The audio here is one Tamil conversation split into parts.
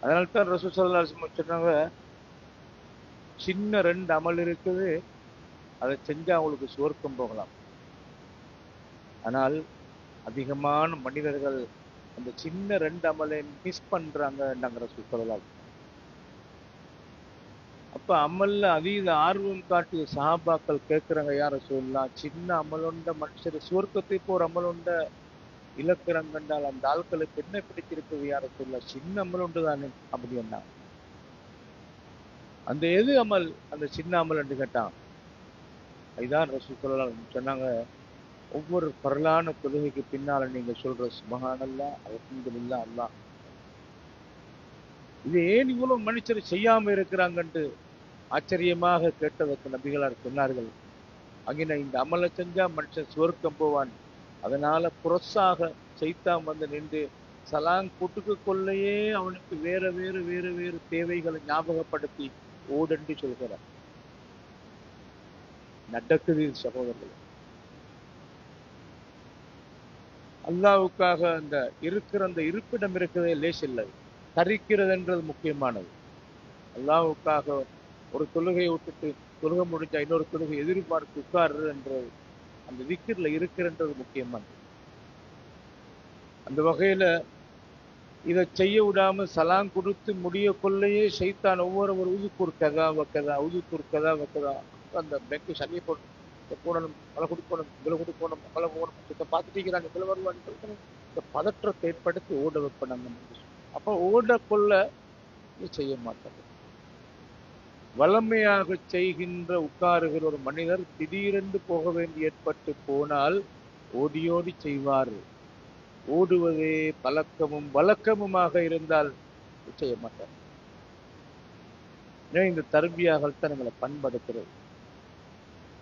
அதனால தான் ரசூல் ஸல்லல்லாஹு அலைஹி வஸல்லம் சொன்னாங்க, சின்ன 2 அமல் இருக்குது, அதை செஞ்சா அவங்களுக்கு சுவர்க்கம் போகலாம். ஆனால் அதிகமான மனிதர்கள் அந்த சின்ன 2 அமலை மிஸ் பண்றாங்கன்னாங்க ரசூல் ஸல்லல்லாஹு அலைஹி வஸல்லம். அப்ப அமல்ல அதீத ஆர்வம் காட்டிய சஹாபாக்கள் கேட்கிறாங்க, யா ரசூலல்லாஹ், சின்ன அமலுண்ட மனுஷர் சுவர்க்கத்தை போற அமலுண்ட இலக்கிறம் கண்டால் அந்த ஆட்களுக்கு என்ன பிடிச்சிருக்குது யா ரசூலல்லாஹ், சின்ன அமல் உண்டு தானே அப்படின்னா. அந்த எது அமல், அந்த சின்ன அமல் என்று கேட்டான். இதுதான் ரசூல் ஸல்லல்லாஹு அலைஹி வஸல்லம் சொன்னாங்க, ஒவ்வொரு பரலான தொழுகைக்கு பின்னால நீங்க சொல்ற சுப்ஹானல்லாஹ், அல்ஹம்துலில்லாஹ், அல்லாஹ். இது ஏன் இவ்வளவு மனுஷர் செய்யாம இருக்கிறாங்கன்னு ஆச்சரியமாக கேட்டதற்கு நபிகளார் சொன்னார்கள், அங்கே இந்த அமலை செஞ்சா மனுஷன் சுவர்க்கம் போவான். அதனால புரஸாக சைத்தான் வந்து நின்று சலாங் குட்டுக்கு கொள்ளையே அவனுக்கு வேற வேறு வேறு வேறு தேவைகளை ஞாபகப்படுத்தி ஓடென்று சொல்கிறார். நடக்குது சகோதரர்கள். அல்லாவுக்காக அந்த இருக்கிற அந்த இருப்பிடம் இருக்கிறதே லேஸ் இல்லை, தரிக்கிறது என்றது முக்கியமானது. அல்லாவுக்காக ஒரு தொழுகையை விட்டுட்டு தொழுகை முடிஞ்சா இன்னொரு தொழுகை எதிர்பார்த்து உட்கார்றது என்றது அந்த விக்கிரில் இருக்கிறன்றது முக்கியமானது. அந்த வகையில இதை செய்ய விடாம சலாங் கொடுத்து முடிய கொள்ளையே சைத்தான் ஒவ்வொரு ஒரு உதுக்கூர் கதா வைக்கதா உதுக்கூர் கதா வைக்கதா அந்த பெக்கு சனியை போட்டு போடணும், மழை கொடுக்கணும், விலை கொடுக்கணும், மழை போகணும், இதை பார்த்துட்டீங்கிறாங்க, விலை வருவான்னு சொல்லிட்டு இந்த பதற்றத்தை ஏற்படுத்தி ஓட வைப்பனாங்க. அப்போ ஓட கொள்ள செய்ய மாட்டாங்க. வளமையாக செய்கின்ற உட்காருகிற ஒரு மனிதர் திடீரென்று போக வேண்டி ஏற்பட்டு போனால் ஓடியோடி செய்வார். ஓடுவதே பழக்கமும் வழக்கமுமாக இருந்தால் செய்ய மாட்டார். இந்த தர்பியாகத்தான் நம்மளை பண்படுத்துறது.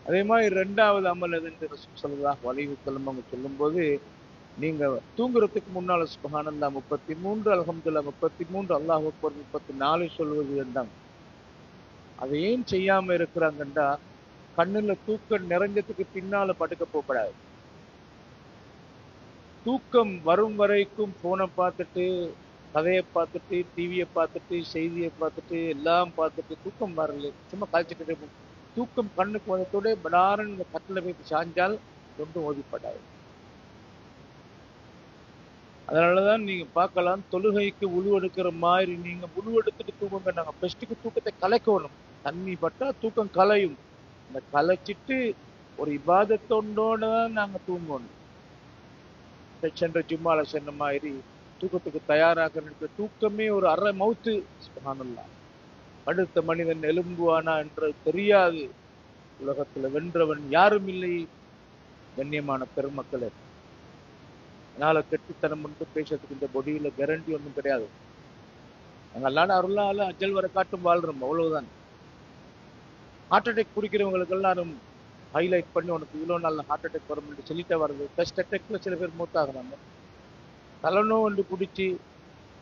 அதே மாதிரி 2வது அமல் எதுன்னு ரசூல் ஸல்லல்லாஹு அலைஹி வஸல்லம் அவங்க சொல்லும்போது, நீங்க தூங்குறதுக்கு முன்னால சுப்ஹானல்லாஹ் 33, அல்ஹம்துலில்லாஹ் 33, அல்லாஹ் அக்பர் 34 சொல்வது என்றாங்க. அதை ஏன் செய்யாம இருக்கிறாங்கன்றா, கண்ணுல தூக்கம் நிறைஞ்சதுக்கு பின்னால படுக்க போகக்கூடாது. தூக்கம் வரும் வரைக்கும் போனை பார்த்துட்டு, கதையை பார்த்துட்டு, டிவியை பார்த்துட்டு, செய்தியை பார்த்துட்டு, எல்லாம் பார்த்துட்டு தூக்கம் வரல, சும்மா கழிச்சுட்டு தூக்கம் கண்ணுக்கு வந்ததோட படாரன் இந்த கட்டில போய் சாஞ்சால் ஒன்றும் ஓதிப்படாது. அதனாலதான் நீங்க பார்க்கலாம், தொழுகைக்கு உழுவெடுக்கிற மாதிரி நீங்க உழுவெடுத்துட்டு தூங்குங்க. நாங்க பெஸ்ட்டுக்கு தூக்கத்தை கலைக்கணும். தண்ணி பட்டா தூக்கம் கலையும். இந்த கலைச்சிட்டு ஒரு இபாதத்தொண்டோட தான் நாங்க தூங்கணும். சென்ற ஜும்மால சொன்ன மாதிரி தூக்கத்துக்கு தயாராக தூக்கமே ஒரு அரை மவுத்து. சுப்ஹானல்லாஹ், அடுத்த மனிதன் எலும்புவானா என்று தெரியாது. உலகத்துல வென்றவன் யாரும் இல்லை கண்ணியமான பெருமக்களே. அதனால கெட்டுத்தனம் மட்டும் பேசுறதுக்கு இந்த பொடியில கேரண்டி ஒன்றும் கிடையாது. நாங்கள் எல்லாரும் அருளால அஜல் வர காட்டும் வாழ்றோம், அவ்வளவுதான். ஹார்ட் அட்டாக் குடிக்கிறவங்களுக்கு எல்லாரும் ஹைலைட் பண்ணி உனக்கு இவ்வளோ நல்ல ஹார்ட் அட்டாக் வரும் என்று சொல்லிட்டே வருது. ஃபர்ஸ்ட் அட்டாக்ல சில பேர் மூத்தாகிறாங்க. தலைநோ என்று குடிச்சு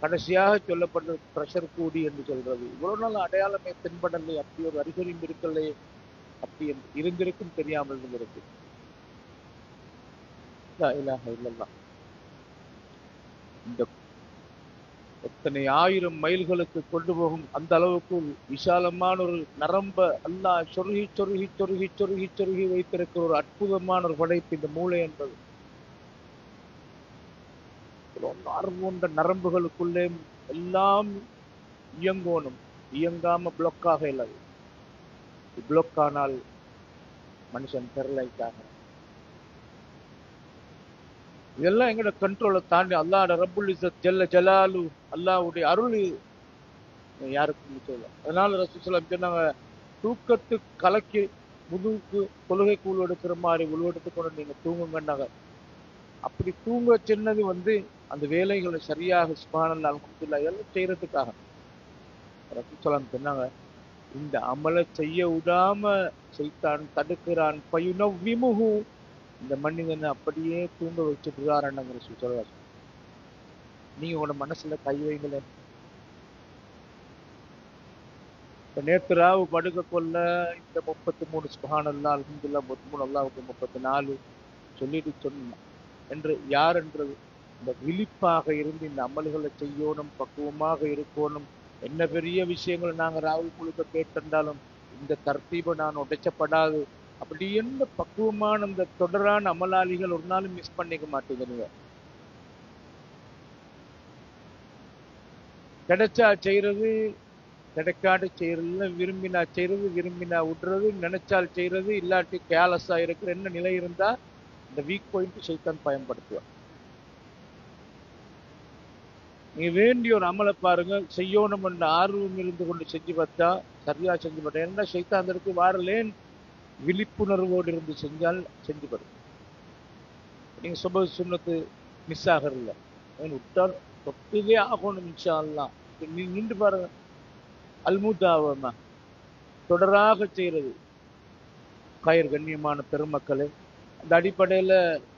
கடைசியாக சொல்லப்படுறது ப்ரெஷர் கூடி என்று சொல்றது. இவ்வளவு நாள் அடையாளமே தென்படலை, அப்படி ஒரு அறிகுறியும் இருக்கலை, அப்படி இருந்திருக்கும் தெரியாமல் இருந்திருக்கு. இந்த எத்தனை 1000 மைல்களுக்கு கொண்டு போகும் அந்த அளவுக்கு விசாலமான ஒரு நரம்ப அல்லாஹ் சொருகி சொருகி சொருகி சொருகி சொருகி வைத்திருக்கிற ஒரு அற்புதமான ஒரு படைப்பு இந்த மூளை என்பது. போன்ற நரம்புகளுக்குள்ளே எல்லாம் இயங்கணும். இயங்காம பிளாக்காக இல்லாது. பிளாக் ஆனால் மனுஷன் பெரலைஸ் ஆகிறான். இதெல்லாம் எங்களோட கண்ட்ரோலை தாண்டி அல்லாஹ்வோட ரப்புல் இஸ்ஸத் ஜல்ல ஜலாலு அல்லாஹ்வுடைய அருள் யாருக்கும் சொல்ல. அதனால ரசூல் ஸல்லல்லாஹு அலைஹி வஸல்லம் சொன்னாங்க, தூக்கத்துக்கு கலக்கி முதுகுக்கு தொழுகைக்கு உள்வெடுக்கிற மாதிரி உள்வெடுத்து கொண்டு நீங்க தூங்குங்கன்னாங்க. அப்படி தூங்க சின்னது அந்த வேலைகளை சரியாக சுப்ஹானல்லாஹ் அல்ஹம்துலில்லாஹ் எல்லாம் செய்யறதுக்காக ரசூல் ஸல்லல்லாஹு அலைஹி வஸல்லம் சொன்னாங்க, இந்த அமலை செய்ய விடாம சைத்தான் தடுக்கிறான். பயுனவ்விமுஹு, இந்த மனிதனை அப்படியே தூங்க வச்சுட்டுறாருன்னு சொல்றாரு. நீங்க உங்களோட மனசுல கை வைங்களேன். நேற்று ராவு படுக்க கொள்ள இந்த 33 சுப்ஹானல்லாஹ் அல்ஹம்துலில்லாஹ் 33 அல்லாஹ்வுக்கு 34 சொல்லிட்டு சொன்ன என்று யார் என்றது இந்த விழிப்பாக இருந்து இந்த அமல்களை செய்யணும், பக்குவமாக இருக்கணும். என்ன பெரிய விஷயங்களை நாங்க ராகுல் முழுக்க கேட்டிருந்தாலும் இந்த தர்த்தீபை நான் உடைச்சப்படாது. அப்படி என்ன பக்குவமான இந்த தொடரான அமலாளிகள் ஒரு நாளும் மிஸ் பண்ணிக்க மாட்டேங்கிறீங்க. கிடைச்சா செய்யறது, கிடைக்காது செய்யறது, விரும்பினா செய்யறது, விரும்பினா விடுறது, நினைச்சால் செய்யறது, இல்லாட்டி கேலஸா இருக்கிற என்ன நிலை இருந்தா இந்த வீக் பாயிண்ட் சைத்தான் பயன்படுத்துவார். நீங்க வேண்டிய ஒரு அமலை பாருங்க, செய்யணும் என்ற ஆர்வம் இருந்து கொண்டு செஞ்சு பார்த்தா சரியா செஞ்சு பார்த்தா என்ன சைத்தாந்தருக்கு வாரலேன் விழிப்புணர்வோடு இருந்து செஞ்சால் செஞ்சு பாருங்க. நீங்க சுப சுண்ணத்து மிஸ் ஆகறதில்ல, விட்டால் தொட்டுதே ஆகணும் இன்ஷா அல்லாஹ். நின்று பாருங்க, அல்முதாவமா தொடராக செய்யறது கயிர். கண்ணியமான பெருமக்களே, அந்த அடிப்படையில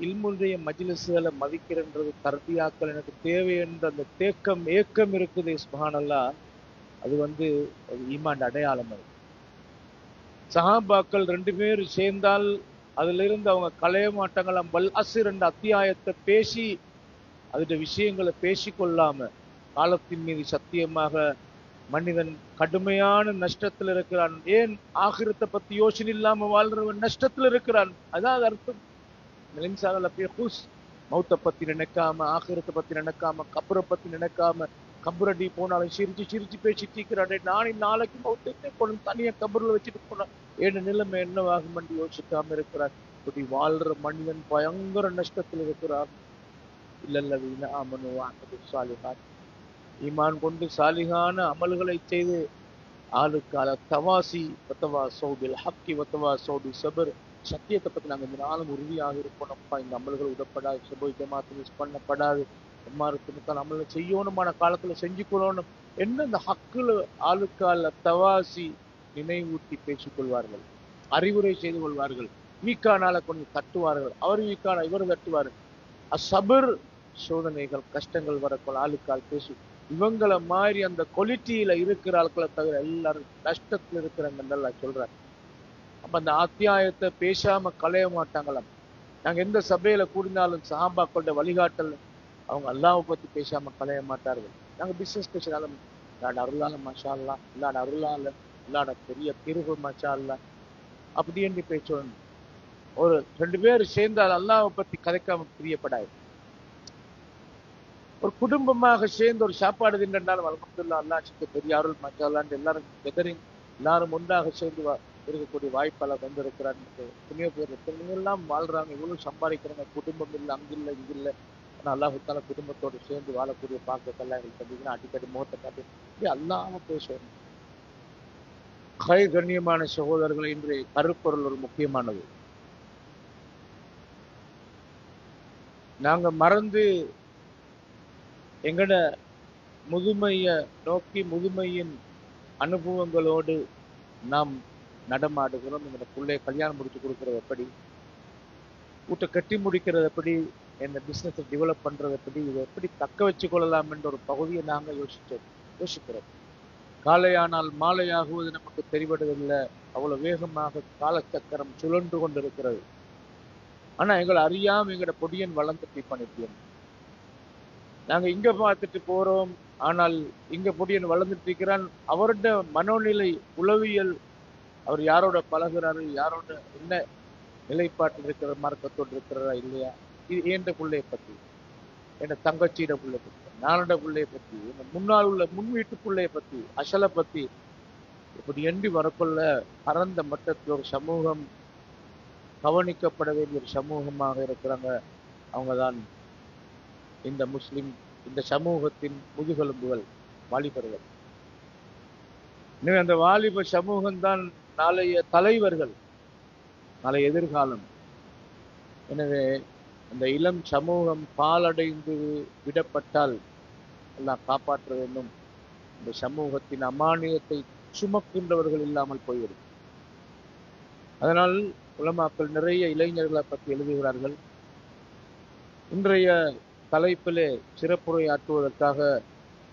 இல்முடைய மஜ்லிஸ்களை மதிக்கிறன்றது தர்பியாக்கள் எனக்கு தேவை என்ற அந்த ஏக்கம் இருக்குது. சுப்ஹானல்லாஹ், அது ஈமான் அடையாளம். அது சஹாபாக்கள் 2 பேர் சேர்ந்தால் அதுல இருந்து அவங்க களைய மாட்டாங்களாம். வல் அஸ்ர் என்ற அத்தியாயத்தை பேசி அதுடைய விஷயங்களை பேசிக்கொள்ளாம, காலத்தின் மீது சத்தியமாக மனிதன் கடுமையான நஷ்டத்தில் இருக்கிறான். ஏன் ஆகிரத்தை பத்தி யோசனை இல்லாம வாழ்றவன் நஷ்டத்தில் இருக்கிறான். அதான் அர்த்தம். மௌத்தை பத்தி நினைக்காம, ஆகிரத்தை பத்தி நினைக்காம, கபரை பத்தி நினைக்காம, கபரடி போனாலும் சிரிச்சு சிரிச்சு பேசிட்டு இருக்கிறானே, நானே நாளைக்கு மௌத்தை கொண்டு தனியா கபர்ல வச்சுட்டு போனான், ஏன் நிலைமை என்னவாகும் என்று யோசிக்காம இருக்கிறான். இப்படி வாழ்ற மனிதன் பயங்கர நஷ்டத்தில் இருக்கிறான். இல்லல்லவீன ஆமனு வஅமிலு ஸாலிஹாத், ஈமான் கொண்டு சாலிகான அமல்களை செய்து ஆளுக்கால தவாசி வத்தவாஸௌ பில் ஹக்கி வத்தவாஸௌ பிஸ்ஸப்ர், சத்தியத்தை பத்தி நாங்கள் இந்த நாளும் உறுதியாக இருக்கணும்ப்பா. இந்த அமல்கள் விடப்படாது, சுபஹ் ஜமாத்து மிஸ் பண்ணப்படாது, எம்மாருக்குத்தான் அமல்கள் செய்யணுமான காலத்துல செஞ்சுக்கொள்ளணும். என்ன இந்த ஹக்குல ஆளுக்கால தவாசி நினைவூட்டி பேசிக்கொள்வார்கள், அறிவுரை செய்து கொள்வார்கள். வீக்கானால கொஞ்சம் தட்டுவார்கள், அவர் வீக்கான இவர் தட்டுவார்கள். அசபர் சோதனைகள் கஷ்டங்கள் வரக்குள்ள ஆளுக்கால் பேசி, இவங்களை மாதிரி அந்த குவாலிட்டியில இருக்கிற ஆட்களை தவிர எல்லாரும் கஷ்டத்துல இருக்கிறாங்க சொல்றாங்க. அப்ப அந்த அத்தியாயத்தை பேசாம களைய மாட்டாங்களாம். நாங்க எந்த சபையில கூடினாலும் சஹாபாக்களோட வழிகாட்டல் அவங்க அல்லாஹ்வை பத்தி பேசாம களைய மாட்டார்கள். நாங்க பிசினஸ் பேசினாலும் இல்லாட அருளால மஷா அல்லா, இல்லாட அருளால, இல்லாட பெரிய பிரிவு மஷா அல்லா அப்படி என்று பேசுவோம். ஒரு 2 பேர் சேர்ந்தால் அல்லாஹ்வை பத்தி கதைக்காம பிரியப்படாது. ஒரு குடும்பமாக சேர்ந்து ஒரு சாப்பாடு தின்றாலும் அல்ஹம்துலில்லாஹ், அல்லாஹ்வுக்கு பெரிய அருள் மஷா அல்லாஹ்ன்னு எல்லாரும் கெதரிங், எல்லாரும் ஒன்றாக சேர்ந்து இருக்கக்கூடிய வாய்ப்பால வந்திருக்கிறார். துணிய பேர் எல்லாம் வாழ்றாங்க, இவ்வளவு சம்பாதிக்கிறாங்க, குடும்பம் இல்லை, அங்கில்லை இங்கில்லை. ஆனா அல்லாஹ் தால குடும்பத்தோடு சேர்ந்து வாழக்கூடிய பாக்கத்தெல்லாம் எங்களுக்கு பார்த்தீங்கன்னா அடிக்கடி முகத்தை காட்டி இப்படி அல்லாம பேசுவாங்க. கண்ணியமான சகோதரர்கள், இன்று கருப்பொருள் ஒரு முக்கியமானது. நாங்க மறந்து எங்கட முதுமைய நோக்கி, முதுமையின் அனுபவங்களோடு நாம் நடமாடுகிறோம். எங்களோட பிள்ளைய கல்யாணம் முடிச்சு கொடுக்கறது எப்படி, வீட்டை கட்டி முடிக்கிறது எப்படி, என்ன பிசினஸை டெவலப் பண்றது எப்படி, இதை எப்படி தக்க வச்சு கொள்ளலாம் என்ற ஒரு பகுதியை நாங்கள் யோசிக்கிறோம். காலையானால் மாலையாகுவது நமக்கு தெரிவதில்லை, அவ்வளவு வேகமாக காலச்சக்கரம் சுழன்று கொண்டிருக்கிறது. ஆனா எங்களை அறியாம எங்களோட பொடியன் வளர்ந்து பண்ணிட்டோம். நாங்க இங்க பார்த்துட்டு போறோம், ஆனால் இங்க பொடியன் வளர்ந்துட்டு இருக்கிறான். அவருடைய மனோநிலை, உளவியல், அவர் யாரோட பழகுறாரு, யாரோட என்ன நிலைப்பாட்டில் இருக்கிற, மார்க்கத்தோடு இருக்கிறாரா இல்லையா, இது ஏண்ட பிள்ளைய பத்தி, என் தங்கச்சியிட பிள்ளை பத்தி, நானோட பிள்ளைய பத்தி, முன்னால் உள்ள முன் வீட்டு பிள்ளைய பத்தி, அசலை பத்தி, இப்படி எண்டி வரக்குள்ள பரந்த மட்டத்தில் ஒரு சமூகம் கவனிக்கப்பட வேண்டிய ஒரு சமூகமாக இருக்கிறாங்க. அவங்கதான் இந்த முஸ்லிம், இந்த சமூகத்தின் முதுகெலும்புகள், வாலிபர்கள். எனவே அந்த வாலிப சமூகம்தான் நாளைய தலைவர்கள், நாளைய எதிர்காலம். எனவே அந்த இளம் சமூகம் பாலடைந்து விடப்பட்டால் எல்லாம் காப்பாற்ற வேண்டும். இந்த சமூகத்தின் அமானியத்தை சுமக்கின்றவர்கள் இல்லாமல் போய்விடும். அதனால் உலமாக்கள் நிறைய இளைஞர்களை பற்றி எழுதுகிறார்கள். இன்றைய தலைப்பிலே சிறப்புரையாற்றுவதற்காக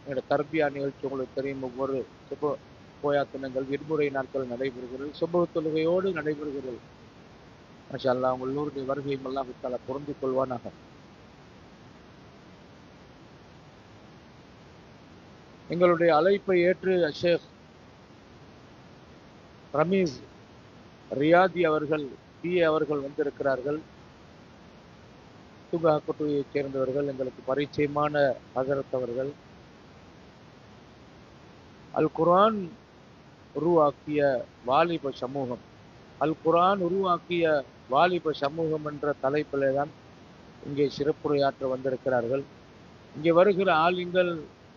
என்னோட தர்பியா நிகழ்ச்சி உங்களுக்கு தெரியும், ஒவ்வொரு போயாத்தினங்கள் விடுமுறை நாட்கள் நடைபெறுகிறது, சுப தொழுகையோடு நடைபெறுகிறது. மாஷா அல்லாஹ், உங்களுடைய வருகையும் அல்லாஹ் தஆலா பொருந்திக் கொள்வானாக. எங்களுடைய அழைப்பை ஏற்று ஷேக் ரமீஸ் ரியாதி அவர்கள் பிஏ அவர்கள் வந்திருக்கிறார்கள். தூங்காக்குட்டுவையைச் சேர்ந்தவர்கள், எங்களுக்கு பரிச்சயமான ஹசரத் அவர்கள். அல் குர்ஆன் உருவாக்கிய வாலிப சமூகம், அல் குர்ஆன் உருவாக்கிய வாலிப சமூகம் என்ற தலைப்பிலே தான் இங்கே சிறப்புரையாற்ற வந்திருக்கிறார்கள். இங்கே வருகிற ஆளுங்கள்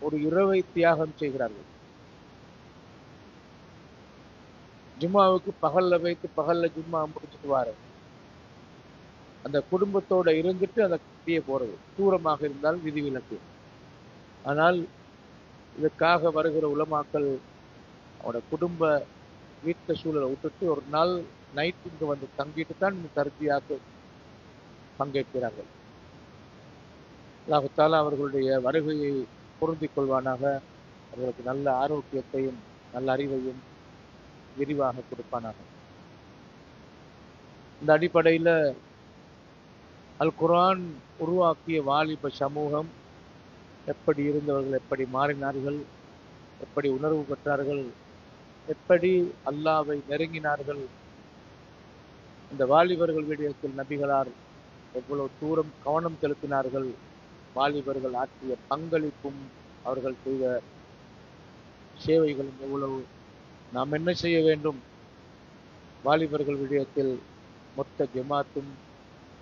ஒரு இரவை தியாகம் செய்கிறார்கள். ஜும்மாவுக்கு பகல்ல வைத்து பகல்ல ஜும்மா முடிச்சுட்டு வாரு, அந்த குடும்பத்தோட இருந்துட்டு அந்த கட்டியே போறது. தூரமாக இருந்தால் விதிவிலக்கு. ஆனால் இதற்காக வருகிற உலமாக்கள் அவனோட குடும்ப வீட்டு சூழலை விட்டுட்டு ஒரு நாள் நைட் இங்கு வந்து தங்கிட்டு தான் இந்த தர்பியாக்கு பங்கேற்கிறார்கள். அல்லாஹ் தஆலா அவர்களுடைய வருகையை பொருந்திக் கொள்வானாக. அவர்களுக்கு நல்ல ஆரோக்கியத்தையும் நல்ல அறிவையும் விரிவாக கொடுப்பானாக. இந்த அடிப்படையில் அல் குர்ஆன் உருவாக்கிய வாலிப சமூகம் எப்படி இருந்தவர்கள், எப்படி மாறினார்கள், எப்படி உணர்வு பெற்றார்கள், எப்படி அல்லாவை நெருங்கினார்கள், இந்த வாலிபர்கள் விடயத்தில் நபிகளார் எவ்வளவு தூரம் கவனம் செலுத்தினார்கள், வாலிபர்கள் ஆற்றிய பங்களிப்பும் அவர்கள் செய்த சேவைகளும் எவ்வளவு, நாம் என்ன செய்ய வேண்டும், வாலிபர்கள் விடயத்தில் மொத்த ஜமாத்தும்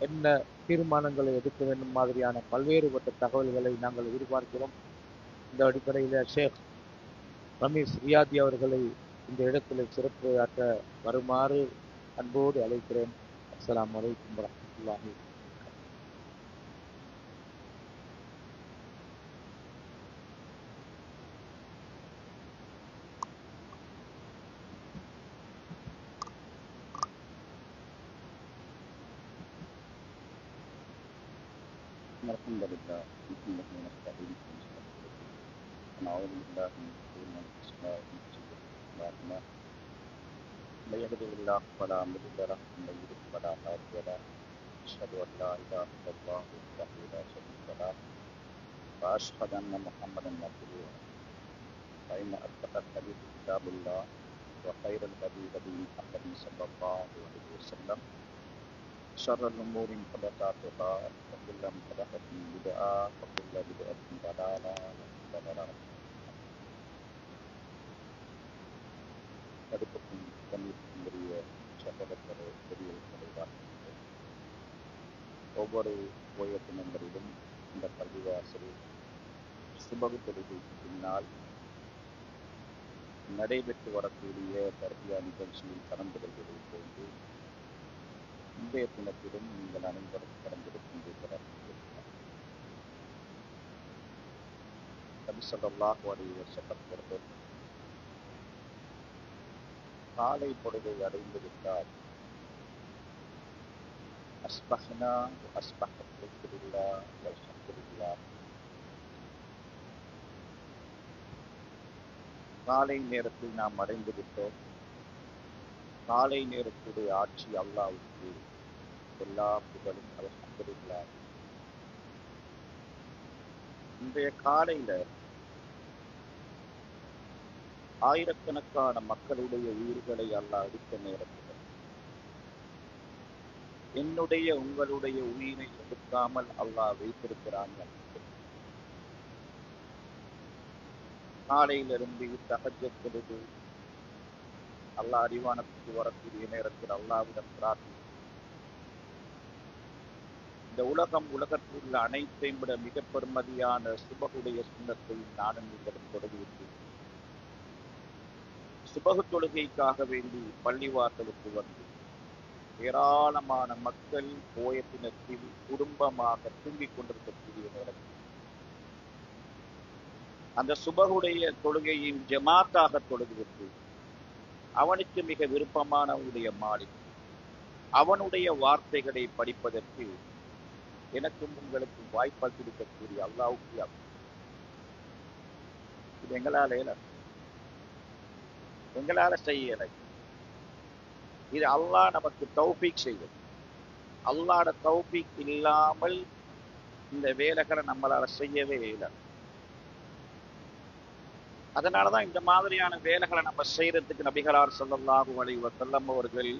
என்ன தீர்மானங்களை எடுக்க வேண்டும் மாதிரியான பல்வேறுபட்ட தகவல்களை நாங்கள் எதிர்பார்க்கிறோம். இந்த அடிப்படையில் ஷேக் ரமீஸ் ரியாதி அவர்களை இந்த இடத்தில் சிறப்புரையாற்ற வருமாறு அன்போடு அழைக்கிறேன். அஸ்ஸலாமு அலைக்கும் வரஹ்மத்துல்லாஹி. الحمد لله نحمده ونستعينه ونستغفره ونعوذ بالله من شرور انفسنا ومن سيئات اعمالنا من يهده الله فلا مضل له ومن يضلل فلا هادي له اشهد ان لا اله الا الله وحده لا شريك له واشهد ان محمدا عبده ورسوله فان اصدق الحديث كتاب الله وخير الهدي هدي محمد صلى الله عليه وسلم شر الأمور محدثاتها وكل محدثة بدعة وكل بدعة ضلالة وكل ضلالة தடுப்புக்கும் கண்ணியத்திற்குரிய சகோதரர்களே, பெரியவர்களே, வாசிக்கிறேன். ஒவ்வொரு ஓயத்து நண்பரிலும் இந்த பள்ளிவாசல் சுபகு தொழுகைக்கு பின்னால் நடைபெற்று வரக்கூடிய தர்பியா நிகழ்ச்சியில் கலந்து கொள்வதை போன்று இன்றைய தினத்திலும் நீங்கள் அனைவரும் கடந்திருக்கின்றீர்கள். நபி ஸல்லல்லாஹு அலைஹி வஸல்லம் அவர்கள் காலை பொழுதை அடைந்து விட்டால் அஸ்பஹ்னா அஸ்பஹத் பில்லில்லாஹ் வல்ஹம்துலில்லாஹ், காலை நேரத்தில் நாம் அடைந்து விட்டோம். காலை நேரத்துடைய ஆட்சி அல்லாஹ்வுக்கு எல்லா புகழும் அல்ஹம்துலில்லாஹ். இன்றைய காலையில ஆயிரக்கணக்கான மக்களுடைய உயிர்களை அல்லாஹ் அடித்த நேரத்தில் என்னுடைய உங்களுடைய உயிரை எடுக்காமல் அல்லாஹ் வைத்திருக்கிறாங்க. காலையிலிருந்து தஹஜ்ஜத் தொழுது அல்லாஹ் அறிவானத்துக்கு வரக்கூடிய நேரத்தில் அல்லாஹ்விடம் பிரார்த்தி, இந்த உலகத்தில் உள்ள அனைத்தையும் விட மிக பெருமதியான சுபகுடைய சுண்ணத்தை நானும் நீங்களும் தொழுகிவிட்டு சுபகு தொழுகைக்காக வேண்டி பள்ளிவாசலுக்கு வந்து ஏராளமான மக்கள் போயத்தினத்தில் குடும்பமாக தூங்கிக் கொண்டிருக்கக்கூடிய நேரத்தில் அந்த சுபகுடைய தொழுகையின் ஜமாத்தாக தொழுகிவிட்டு அவனுக்கு மிக விருப்பமானவனுடைய மாலிக் அவனுடைய வார்த்தைகளை படிப்பதற்கு எனக்கும் உங்களுக்கும் வாய்ப்பளித்திருக்கக்கூடிய அல்லாஹ்வுக்கு இது எங்களால செய்யலை. இது அல்லாஹ் நமக்கு தௌஃபீக் செய்வது. அல்லாஹ்வோட தௌஃபீக் இல்லாமல் இந்த வேலைகளை நம்மளால செய்யவே இல்லை. அதனாலதான் இந்த மாதிரியான வேலைகளை நம்ம செய்யறதுக்கு நபிகளார் ஸல்லல்லாஹு அலைஹி வஸல்லம் அவர்கள்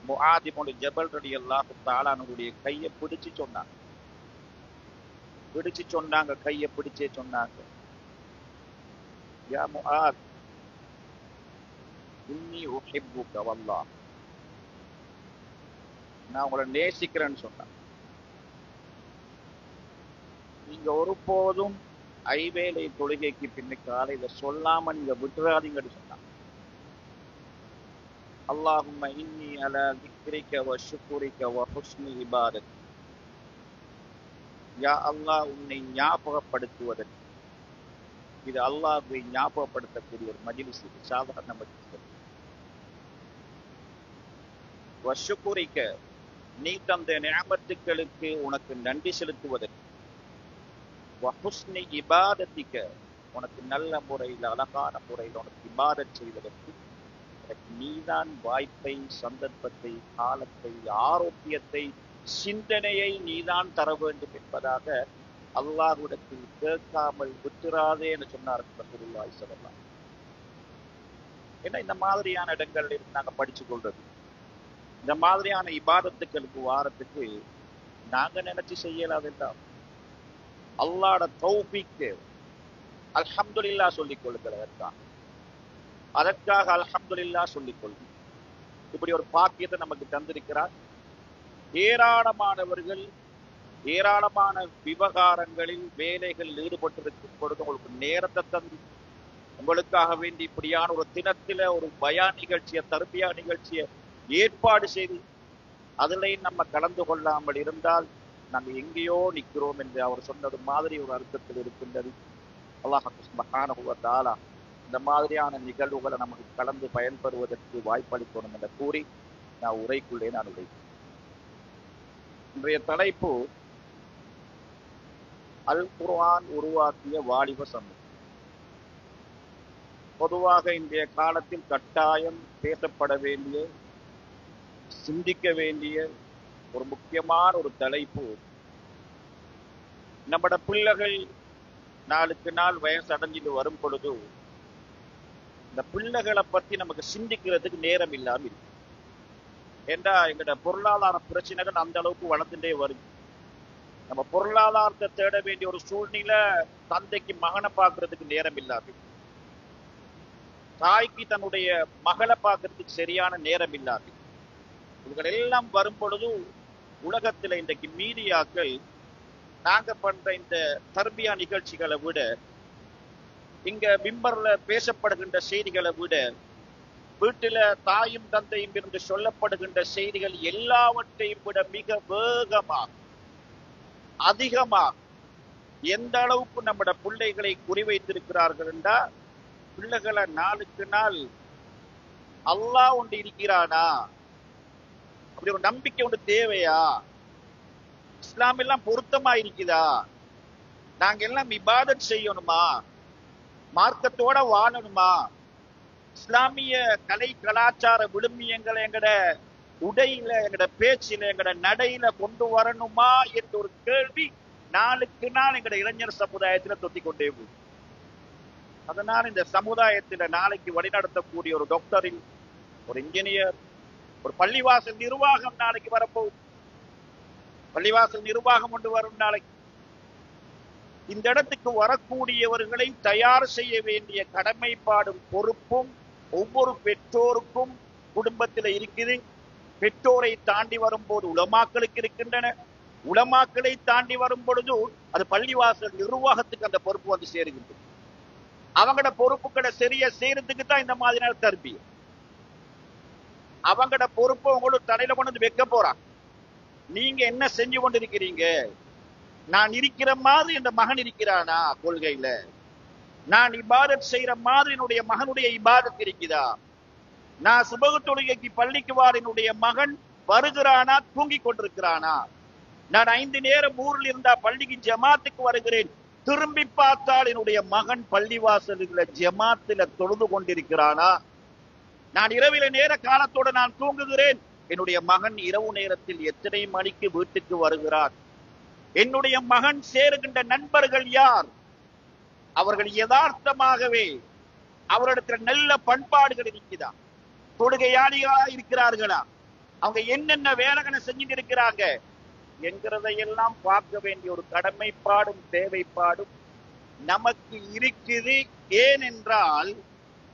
முஆத் இப்னு ஜபல் ரலியல்லாஹு தஆலா அவருடைய கையை பிடிச்சு சொன்னாங்க, கையை பிடிச்சே சொன்னாங்க, யா முஆத் இன்னி உஹிப்புக வல்லாஹ், நான் உங்களை நேசிக்கிறேன்னு சொன்னாங்க. நீங்க ஒருபோதும் ஐவேளை தொழுகைக்கு பின்ன காலையில சொல்லாம நீங்க விட்டுறாதீங்கன்னு சொன்னாங்க. அல்லாஹும்ம இன்னி அலா திக்ரிக வ ஷுக்ரிக வ ஹுஸ்னி இபாதத், யா அல்லாஹ் உன்னை ஞாபகப்படுத்துவதற்கு, இது அல்லாஹ்வை ஞாபகப்படுத்தக்கூடிய ஒரு மஜ்லிஸ், இது சாதாரண மஜ்லிஸ். வ ஷுக்ரிக, நீ தந்த நிஅமத்துக்களுக்கு உனக்கு நன்றி செலுத்துவதற்கு, வ ஹுஸ்னி இபாதத்திக, உனக்கு நல்ல முறையில் அழகான முறையில் உனக்கு இபாதத் செய்வதற்கு நீதான் வாய்ப்பை, சந்தர்ப்பத்தை, காலத்தை, ஆரோக்கியத்தை, சிந்தனையை நீதான் தர வேண்டும் என்பதாக அல்லாஹ்விடத்தில் கேட்காமல் விட்டுறாதே என்று சொன்னார் ரசூலுல்லாஹி ஸல்லல்லாஹு அலைஹி வஸல்லம். ஏன்னா இந்த மாதிரியான இடங்கள்ல இருந்து நாங்க படிச்சு கொள்றது, இந்த மாதிரியான இபாதத்துக்களுக்கு வாரத்துக்கு நாங்க நினைச்சு செய்யலாதெல்லாம் அல்லாஹ்வோட தௌஃபீக், அல்ஹம்துலில்லாஹ் சொல்லிக் கொள்கிறதற்காக, அதற்காக அல்ஹம்துலில்லாஹ் சொல்லிக் கொள்ளும். இப்படி ஒரு பாக்கியத்தை நமக்கு தந்திருக்கிறார். ஏராளமானவர்கள் ஏராளமான விவகாரங்களில் வேலைகளில் ஈடுபட்டிருக்கும் பொழுது உங்களுக்கு நேரத்தை தந்து உங்களுக்காக வேண்டி இப்படியான ஒரு தினத்தில ஒரு பயான் நிகழ்ச்சியை, தர்பியா நிகழ்ச்சியை ஏற்பாடு செய்து அதிலையும் நம்ம கலந்து கொள்ளாமல் இருந்தால் நம்ம எங்கேயோ நிற்கிறோம் என்று அவர் சொன்னது மாதிரி ஒரு அர்த்தத்தில் இருக்கின்றது. அல்லாஹ் சுப்ஹானஹு வ தஆலா இந்த மாதிரியான நிகழ்வுகளை நமக்கு கலந்து பயன்பெறுவதற்கு வாய்ப்பளிக்கணும் என்று கூறி நான் உரைக்குள்ளே உரைக்கிறேன். இன்றைய தலைப்பு அல் குர்ஆன் உருவாக்கிய வாலிப சமூகம். பொதுவாக இன்றைய காலத்தில் கட்டாயம் பேசப்பட வேண்டிய, சிந்திக்க வேண்டிய ஒரு முக்கியமான ஒரு தலைப்பு. நம்மட பிள்ளைகள் நாளுக்கு நாள் வயசு அடைஞ்சிட்டு வரும் பொழுது இந்த பிள்ளைகளை பத்தி நமக்கு சிந்திக்கிறதுக்கு நேரம் இல்லாம இருக்கு. ஏண்டா எங்கட பொருளாதார பிரச்சனைகள் அந்த அளவுக்கு வளர்ந்துட்டே வருது. நம்ம பொருளாதாரத்தை தேட வேண்டிய ஒரு சூழ்நிலை தந்தைக்கு மகனை பார்க்கறதுக்கு நேரம் இல்லாது, தாய்க்கு தன்னுடைய மகளை பார்க்கறதுக்கு சரியான நேரம் இல்லாது. இவர்கள் எல்லாம் வரும் பொழுது உலகத்துல இன்றைக்கு மீடியாக்கள் நாங்க பண்ற இந்த தர்பியா நிகழ்ச்சிகளை விட, இங்க மிம்பர்ல பேசப்படுகின்ற செய்திகளை விட, வீட்டில தாயும் தந்தையும் இருந்து சொல்லப்படுகின்ற செய்திகள் எல்லாவற்றையும் விட மிக வேகமாக, அதிகமாக எந்த அளவுக்கு நம்மட பிள்ளைகளை குறிவைத்திருக்கிறார்கள் என்றால், பிள்ளைகளை நாளுக்கு நாள் அல்லாஹ் ஒன்று இருக்கிறானா, அப்படி ஒரு நம்பிக்கை ஒன்று தேவையா, இஸ்லாம் எல்லாம் பொருத்தமா இருக்குதா, நாங்க எல்லாம் இபாதத் செய்யணுமா, மார்க்கத்தோட வாழணுமா, இஸ்லாமிய கலை கலாச்சார விழுமியங்களை எங்கட உடையில, எங்கட பேச்சில, எங்கட நடையில கொண்டு வரணுமா என்ற ஒரு கேள்வி நாளுக்கு நாள் எங்கட இளைஞர் சமுதாயத்துல தொத்திக் கொண்டே போகுது. அதனால இந்த சமுதாயத்துல நாளைக்கு வழிநடத்தக்கூடிய ஒரு டாக்டரில், ஒரு இன்ஜினியர், ஒரு பள்ளிவாசல் நிர்வாகம் நாளைக்கு வரப்போகுது. பள்ளிவாசல் நிர்வாகம் கொண்டு வரும் நாளைக்கு. இந்த இடத்துக்கு வரக்கூடியவர்களை தயார் செய்ய வேண்டிய கடமைப்பாடும் பொறுப்பும் ஒவ்வொரு பெற்றோருக்கும் குடும்பத்தில் இருக்குது. பெற்றோரை தாண்டி வரும்போது உலமாக்களுக்கு இருக்கின்றன. உலமாக்களை தாண்டி வரும் பொழுது அது பள்ளிவாசல் நிர்வாகத்துக்கு அந்த பொறுப்பு வந்து சேருகின்றது. அவங்களோட பொறுப்புகளை சரியா செய்யறதுக்கு தான் இந்த மாதிரியான தர்பியா. அவங்களோட பொறுப்பை உங்களுக்கு தலையில கொண்டு வந்து வைக்க போறாங்க. நீங்க என்ன செஞ்சு கொண்டிருக்கிறீங்க? நான் இருக்கிற மாதிரி என் மகன் இருக்கிறானா கொள்கையில? நான் இபாதத் செய்யற மாதிரி என்னுடைய மகனுடைய இபாதத் இருக்குதா? நான் சுபகு தொழுகைக்கு பள்ளிக்கு வார என்னுடைய மகன் வருகிறானா, தூங்கி கொண்டிருக்கிறானா? நான் 5 நேரம் ஊரில் இருந்தா பள்ளிக்கு ஜமாத்துக்கு வருகிறேன், திரும்பி பார்த்தால் என்னுடைய மகன் பள்ளிவாசல்ல ஜமாத்துல தொழுது கொண்டிருக்கிறானா? நான் இரவில நேர காலத்தோட நான் தூங்குகிறேன், என்னுடைய மகன் இரவு நேரத்தில் எத்தனை மணிக்கு வீட்டுக்கு வருகிறார்? என்னுடைய மகன் சேருகின்ற நண்பர்கள் யார்? அவர்கள் யதார்த்தமாகவே அவரிடத்துல நல்ல பண்பாடுகள் இருக்குதா, தொழுகையாளிகளா இருக்கிறார்களா, அவங்க என்னென்ன வேலைகளை செஞ்சுட்டு இருக்கிறாங்க என்கிறதையெல்லாம் பார்க்க வேண்டிய ஒரு கடமைப்பாடும் தேவைப்பாடும் நமக்கு இருக்குது. ஏனென்றால்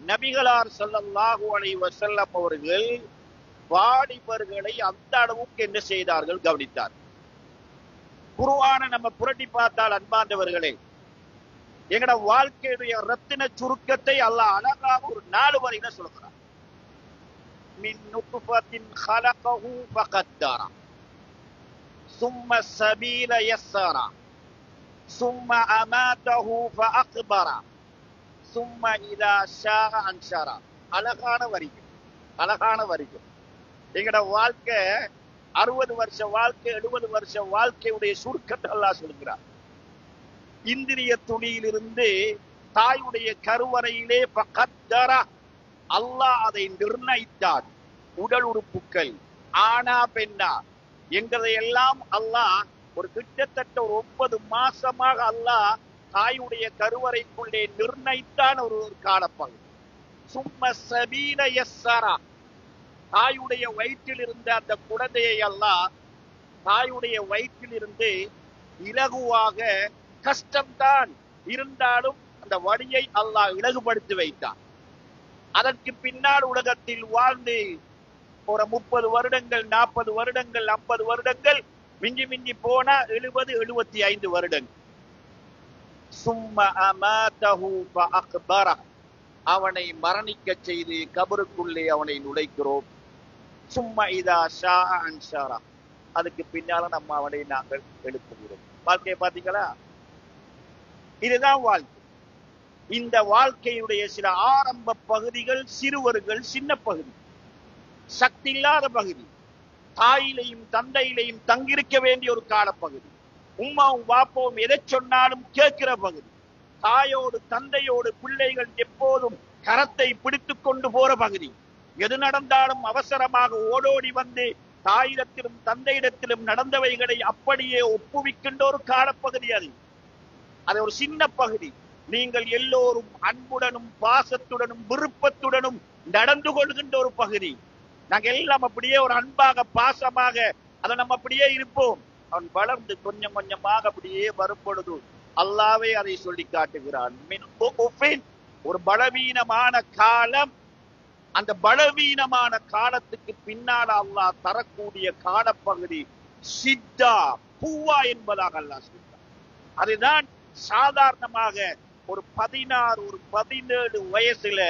நபிகளார் ஸல்லல்லாஹு அலைஹி வஸல்லம் அவர்கள் வாலிபர்களை அந்த அளவுக்கு என்ன செய்தார்கள் கவனித்தார். குர்ஆனை நம்ம புரட்டி பார்த்தால் அன்பார்ந்தவர்களே, எங்கட வாழ்க்கையுடைய ரத்தின சுருக்கத்தை அல்லாஹ் அழகாக ஒரு 4 வரியில சொல்கிறார். மின் நுத்ஃபத்தின் خلقஹு ஃபகத்தர ثم السبيل يسر ثم أماته فأقبر ثم إذا شاء أنشر. அழகான வரிகள், அழகான வரிகள். எங்கட வாழ்க்கை 60 வருஷ வாழ்க்கை, 70 வருஷ வாழ்க்கையுடைய சுருக்கத்தை அல்லாஹ் சொல்கிறார். இந்திரிய துணியிலிருந்து தாயுடைய கருவறையிலே ஃபகத்தர, அல்லாஹ் அதை நிர்ணயித்தார். உடல் உறுப்புகள் ஆனா பெண்ணா என்கிறதையெல்லாம் அல்லாஹ் ஒரு கிட்டத்தட்ட ஒரு 9 மாசமாக அல்லாஹ் தாயுடைய கருவறைக்குள்ளே நிர்ணயித்தான் ஒரு காலப்பகுதி. சும்ம சபீல யஸ்ஸரா, தாயுடைய வயிற்றில் இருந்த அந்த குழந்தையை அல்லாஹ் தாயுடைய வயிற்றில் இருந்து இலகுவாக, கஷ்டம்தான் இருந்தாலும் அந்த வழியை அல்லாஹ் இலகுபடுத்தி வைத்தான். அதற்கு பின்னால் உலகத்தில் வாழ்ந்து ஒரு 30 வருடங்கள், 40 வருடங்கள், 50 வருடங்கள், மிஞ்சி மிஞ்சி போனா 70, 75 வருடங்கள். சும்ம அமாதஹு ஃபஅக்பர, அவனை மரணிக்க செய்து கபருக்குள்ளே அவனை நுழைக்கிறோம். சும்ம இதா ஷாஅ அன்ஷர, அதுக்கு பின்னால நம்ம அவனை நாங்கள் எழுப்புகிறோம். வாழ்க்கையை பார்த்தீங்களா? இதுதான் வாழ்க்கை. இந்த வாழ்க்கையுடைய சில ஆரம்ப பகுதிகள் சிறுவர்கள், சின்ன பகுதி, சக்தி இல்லாத பகுதி, தாயிலையும் தந்தையிலையும் தங்கியிருக்க வேண்டிய ஒரு காலப்பகுதி, உம்மாவும் வாப்பவும் எதை சொன்னாலும் கேட்கிற பகுதி, தாயோடு தந்தையோடு பிள்ளைகள் எப்போதும் கரத்தை பிடித்துக் கொண்டு போற பகுதி, எது நடந்தாலும் அவசரமாக ஓடோடி வந்து தாயிடத்திலும் தந்தையிடத்திலும் நடந்தவைகளை அப்படியே ஒப்புவிக்கின்ற ஒரு காலப்பகுதி. அது ஒரு சின்ன பகுதி. நீங்கள் எல்லோரும் அன்புடனும் பாசத்துடனும் விருப்பத்துடனும் நடந்து கொள்கின்ற ஒரு பகுதி. நாங்க எல்லாம் அப்படியே ஒரு அன்பாக பாசமாக அதை நம்ம அப்படியே இருப்போம். அவன் வளர்ந்து கொஞ்சம் கொஞ்சமாக அப்படியே வரும் பொழுது அல்லாவே அதை சொல்லி காட்டுகிறான். ஒரு பலவீனமான காலம், அந்த பலவீனமான காலத்துக்கு பின்னால் அல்லாஹ் தரக்கூடிய காலப்பகுதி சித்தா, பூவா என்பதாக அல்லாஹ் சொல்றான். அதுதான் சாதாரணமாக ஒரு 16, ஒரு 17 வயசுல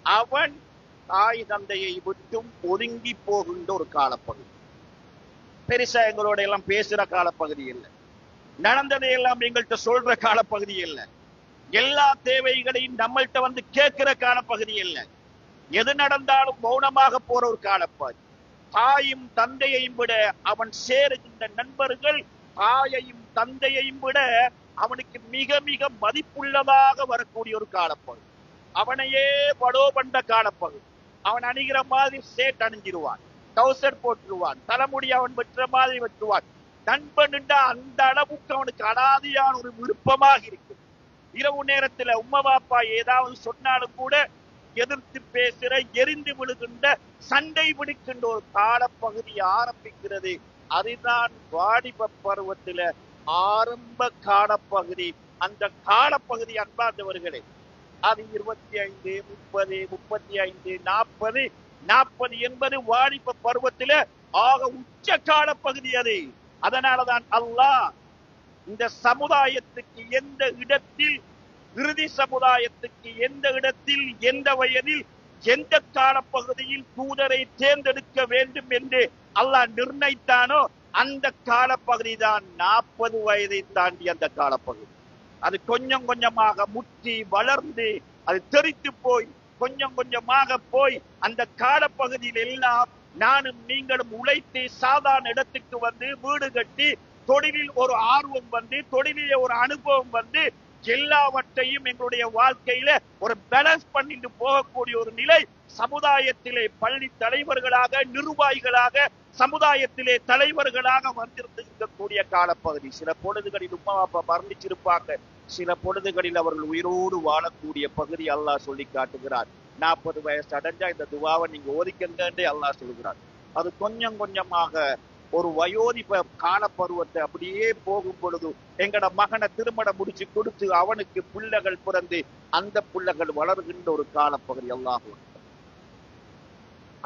அவன் தாய் தந்தையை விட்டும் ஒதுங்கி போகின்ற ஒரு காலப்பகுதி. பெருசா எங்களோட எல்லாம் பேசுற காலப்பகுதி இல்லை, நடந்ததை எல்லாம் எங்கள்கிட்ட சொல்ற காலப்பகுதி இல்லை, எல்லா தேவைகளையும் நம்மள்கிட்ட வந்து கேட்கிற காலப்பகுதி இல்லை, எது நடந்தாலும் மௌனமாக போற ஒரு காலப்பகுதி. தாயும் தந்தையையும் விட அவன் சேருகின்ற நண்பர்கள் தாயையும் தந்தையையும் விட அவனுக்கு மிக மிக மதிப்புள்ளதாக வரக்கூடிய ஒரு காலப்பகுதி. அவனையே படோ பண்ட காலப்பகுதி. அவன் அணிகிற மாதிரி சேட் அணிஞ்சிருவான், டவுசர் போட்டுருவான், தலைமுடி அவன் வெட்டுற மாதிரி வெட்டுவான். நண்பன் அந்த அளவுக்கு அவனுக்கு அனாதியான ஒரு விருப்பமாக இருக்கு. இரவு நேரத்துல உம்மா பாப்பா ஏதாவது சொன்னாலும் கூட எதிர்த்து பேசுற, எரிந்து விழுகின்ற, சண்டை பிடிக்கின்ற ஒரு காலப்பகுதி ஆரம்பிக்கிறது. அதுதான் வாலிப பருவத்துல ஆரம்ப காலப்பகுதி. அந்த காலப்பகுதி அன்பார்ந்தவர்களே, அது 25, 30, 35, 40, 40 என்பது வாலிப பருவத்தில ஆக உச்ச காலப்பகுதி அது. அதனாலதான் அல்லாஹ் இந்த சமுதாயத்துக்கு எந்த இடத்தில், இறுதி சமுதாயத்துக்கு எந்த இடத்தில், எந்த வயதில், எந்த காலப்பகுதியில் தூதரை தேர்ந்தெடுக்க வேண்டும் என்று அல்லாஹ் நிர்ணயித்தானோ அந்த காலப்பகுதி தான் 40 வயதை தாண்டி அந்த காலப்பகுதி. அது கொஞ்சம் கொஞ்சமாக முற்றி வளர்ந்து அது தெரித்து போய் கொஞ்சம் கொஞ்சமாக போய் அந்த காலப்பகுதியில் எல்லாம் நானும் நீங்களும் உழைத்து சாதாரண இடத்துக்கு வந்து வீடு கட்டி தொழிலில் ஒரு ஆர்வம் வந்து தொழிலிலே ஒரு அனுபவம் வந்து எல்லாவற்றையும் எங்களுடைய வாழ்க்கையில ஒரு பேலன்ஸ் பண்ணிட்டு போகக்கூடிய ஒரு நிலை சமுதாயத்திலே பள்ளி தலைவர்களாக, நிர்வாகிகளாக, சமுதாயத்திலே தலைவர்களாக வந்திருக்கக்கூடிய காலப்பகுதி. சில பொழுதுகளில் உம்மா அப்பா மரணிச்சிருப்பாங்க, சில பொழுதுகளில் அவர்கள் உயிரோடு வாழக்கூடிய பகுதி அல்லாஹ் சொல்லி காட்டுகிறார். 40 வயசு அடைஞ்சா இந்த துவாவை நீங்க ஓதிக்கன்றே அல்லாஹ் சொல்கிறார். அது கொஞ்சம் கொஞ்சமாக ஒரு வயோதிப காலப்பருவத்தை அப்படியே போகும் பொழுது எங்கட மகனை திருமணம் முடிச்சு கொடுத்து அவனுக்கு பிள்ளைகள் பிறந்து அந்த பிள்ளைகள் வளர்கின்ற ஒரு காலப்பகுதி அல்லாஹ்.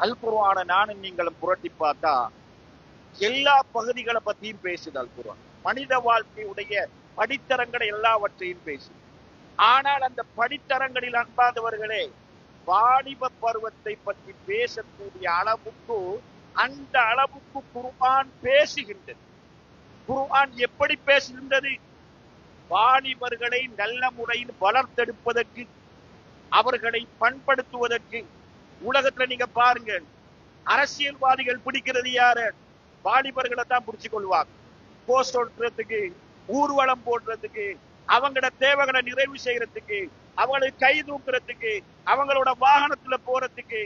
அல் குர்ஆன நானும் நீங்களும் புரட்டி பார்த்தா எல்லா பகுதிகளை பத்தியும் பேசுது அல் குர்ஆன். மனித வாழ்க்கையுடைய படித்தரங்களை எல்லாவற்றையும் பேசுது. ஆனால் அந்த படித்தரங்களில் அன்பாதவர்களே வாலிப பருவத்தை பற்றி பேசக்கூடிய அளவுக்கு அந்த அளவுக்கு குர்ஆன் பேசுகின்றது. குர்ஆன் எப்படி பேசுகின்றது? வாலிபர்களை நல்ல முறையில் வளர்த்தெடுப்பதற்கு, அவர்களை பண்படுத்துவதற்கு. உலகத்துல நீங்க பாருங்க, அரசியல்வாதிகள் பிடிக்கிறது யாரு? வாலிபர்களை தான் பிடிச்சு கொள்வாங்க. போஸ்ட் ஓட்டுறதுக்கு, ஊர்வலம் போடுறதுக்கு, அவங்களோட தேவைகளை நிறைவு செய்யறதுக்கு, அவங்களை கை தூக்குறதுக்கு, அவங்களோட வாகனத்துல போறதுக்கு.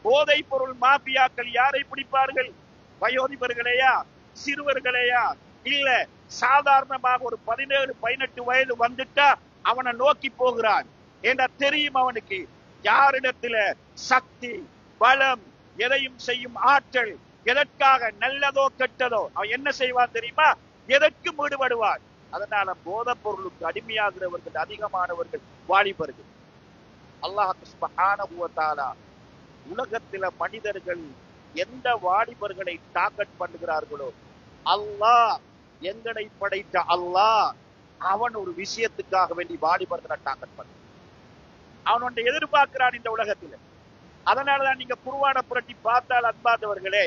போதை பொருள் மாபியாக்கள் யாரை பிடிப்பார்கள்? வயோதிபர்களையா, சிறுவர்களையா? இல்ல, சாதாரணமாக ஒரு 17-18 வயது வந்துட்டா அவனை நோக்கி போகிறான். ஏன்னா தெரியும் அவனுக்கு யாரிடத்துல சக்தி, பலம், எதையும் செய்யும் ஆற்றல், எதற்காக நல்லதோ கெட்டதோ அவன் என்ன செய்வான் தெரியுமா? எதற்கும் ஈடுபடுவான். அதனால போதை பொருளுக்கு அடிமையாகிறவர்கள் அதிகமானவர்கள் வாலிபர்கள். அல்லாஹ் சுப்ஹானஹு வ தஆலா உலகத்தில மனிதர்கள் எந்த வாலிபர்களை டார்கெட் பண்ணுகிறார்களோ, அல்லாஹ் எங்களை படைத்த அல்லாஹ் அவன் ஒரு விஷயத்துக்காக வேண்டி வாலிபர்களை டார்கெட் பண்ண அவன் ஒன்றை எதிர்பார்க்கிறான் இந்த உலகத்தில். அதனாலதான் நீங்க குர்ஆனை புரட்டி பார்த்தால் அன்பாதவர்களே,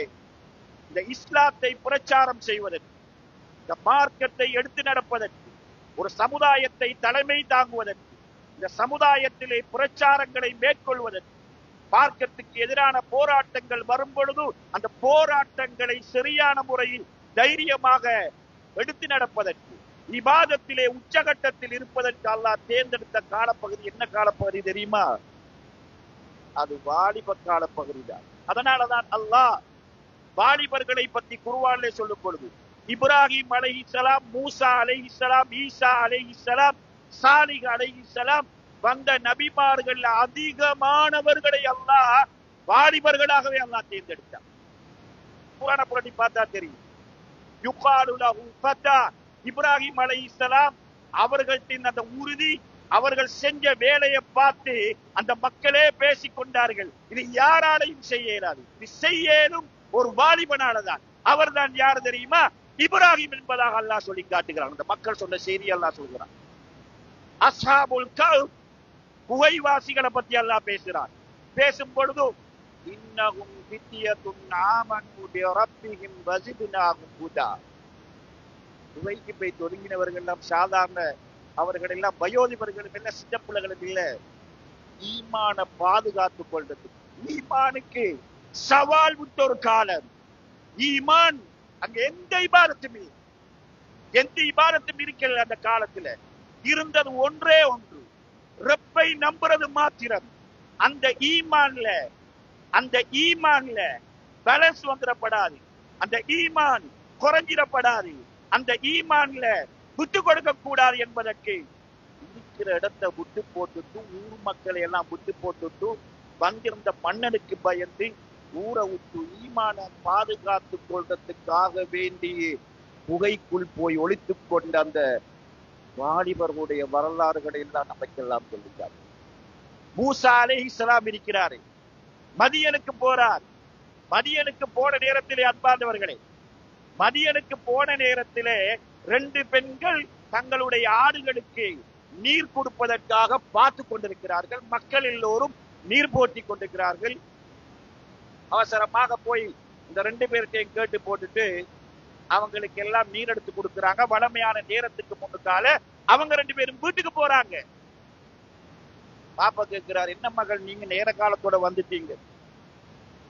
இந்த இஸ்லாத்தை பிரச்சாரம் செய்வதற்கு, இந்த மார்க்கத்தை எடுத்து நடப்பதற்கு, ஒரு சமுதாயத்தை தலைமை தாங்குவதற்கு, இந்த சமுதாயத்திலே பிரச்சாரங்களை மேற்கொள்வதற்கு, மார்க்கத்துக்கு எதிரான போராட்டங்கள் வரும் பொழுது அந்த போராட்டங்களை சரியான முறையில் தைரியமாக எடுத்து நடப்பதற்கு, இபாதத்திலே உச்சகட்டத்தில் இருப்பதற்கு அல்லாஹ் தேர்ந்தெடுத்த காலப்பகுதி என்ன காலப்பகுதி தெரியுமா? அது வாலிப காலப்பகுதி தான். அதனாலதான் அல்லாஹ் வாலிபர்களை பற்றி குர்ஆனிலே சொல்லும் பொழுது இப்ராஹிம் அலைஹிஸ்ஸலாம், மூசா அலைஹிஸ்ஸலாம், ஈசா அலைஹிஸ்ஸலாம், சாலிஹ் அலைஹிஸ்ஸலாம் வந்த நபிமார்கள் அதிகமானவர்களை அல்லாஹ் வாலிபர்களாகவே அல்லாஹ் தேர்ந்தெடுத்தார். குர்ஆனை புரட்டி பார்த்தா தெரியும். யுகாலு லஹு ஃபதா, இப்ராஹிம் அலைஹிஸ்ஸலாம் அவர்களின் அந்த உறுதி, அவர்கள் செஞ்ச வேலையை பார்த்து அந்த மக்களே பேசிக் கொண்டார்கள், இது யாராலையும் செய்ய இயலாது, இது செய்யலும் ஒரு வாலிபனாலதான். அவர் தான் யார் தெரியுமா? இப்ராஹிம் என்பதாக அல்லாஹ் சொல்லி காட்டுகிறான். அந்த மக்கள் சொன்ன செய்தி அல்லாஹ் சொல்கிறான். அஸ்ஹாபுல் கஹ்ஃப், குகைவாசிகளை பத்தி அல்லாஹ் பேசுறான். பேசும் பொழுது இன்னஹும் ஃபித்யத்துன் ஆமனு பிரப்பிஹிம் வஸித்னாஹும் ஹுதா, குகைக்கு போய் தொடங்கினவர்கள் எல்லாம் சாதாரண அவர்கள் எல்லாம் வயோதிபர்கள் இல்ல, சின்ன பிள்ளைகளும் இல்ல, ஈமான பாதுகாத்துக் கொள்றது. ஈமானுக்கு சவால் விட்ட ஒரு காலம். ஈமான் அங்க எந்த இபாதத்தும் இல்லை, எந்த இபாதத்தும் இருக்கல. அந்த காலத்துல இருந்தது ஒன்றே ஒன்று, ரப்பை நம்புறது மாத்திரம். அந்த ஈமான்ல பேலன்ஸ் வந்துடப்படாது, அந்த ஈமான் குறைஞ்சிடப்படாது, அந்த ஈமான்ல விட்டு கொடுக்க கூடாது என்பதற்கு இருக்கிற இடத்தை விட்டு போட்டுட்டு, ஊர் மக்களை எல்லாம் விட்டு போட்டுட்டு, வந்திருந்த மன்னனுக்கு பயந்து ஊரை விட்டு ஈமான பாதுகாத்துக் கொள்றதுக்காக வேண்டி புகைக்குள் போய் ஒளித்துக் கொண்ட அந்த வாலிபர்களுடைய வரலாறுகளை எல்லாம் நமக்கெல்லாம் சொல்லிட்டார். மூசா அலைஹிஸ்ஸலாம் இருக்கிறாரு, மதியனுக்கு போறார். மதியனுக்கு போன நேரத்திலே அன்பார்ந்தவர்களே, மதியனுக்கு போன நேரத்திலே 2 பெண்கள் தங்களுடைய ஆடுகளுக்கு நீர் கொடுப்பதற்காக பார்த்து கொண்டிருக்கிறார்கள். மக்கள் எல்லோரும் நீர் போட்டி கொண்டிருக்கிறார்கள். அவசரமாக போய் இந்த 2 பேர்த்தையும் கேட்டு போட்டுட்டு அவங்களுக்கு எல்லாம் நீர் எடுத்து கொடுக்கிறாங்க. வளமையான நேரத்துக்கு முன்னுக்கால அவங்க 2 பேரும் வீட்டுக்கு போறாங்க. பாப்பா கேட்கிறார், என்ன மகள் நீங்க நேர காலத்தோட வந்துட்டீங்க?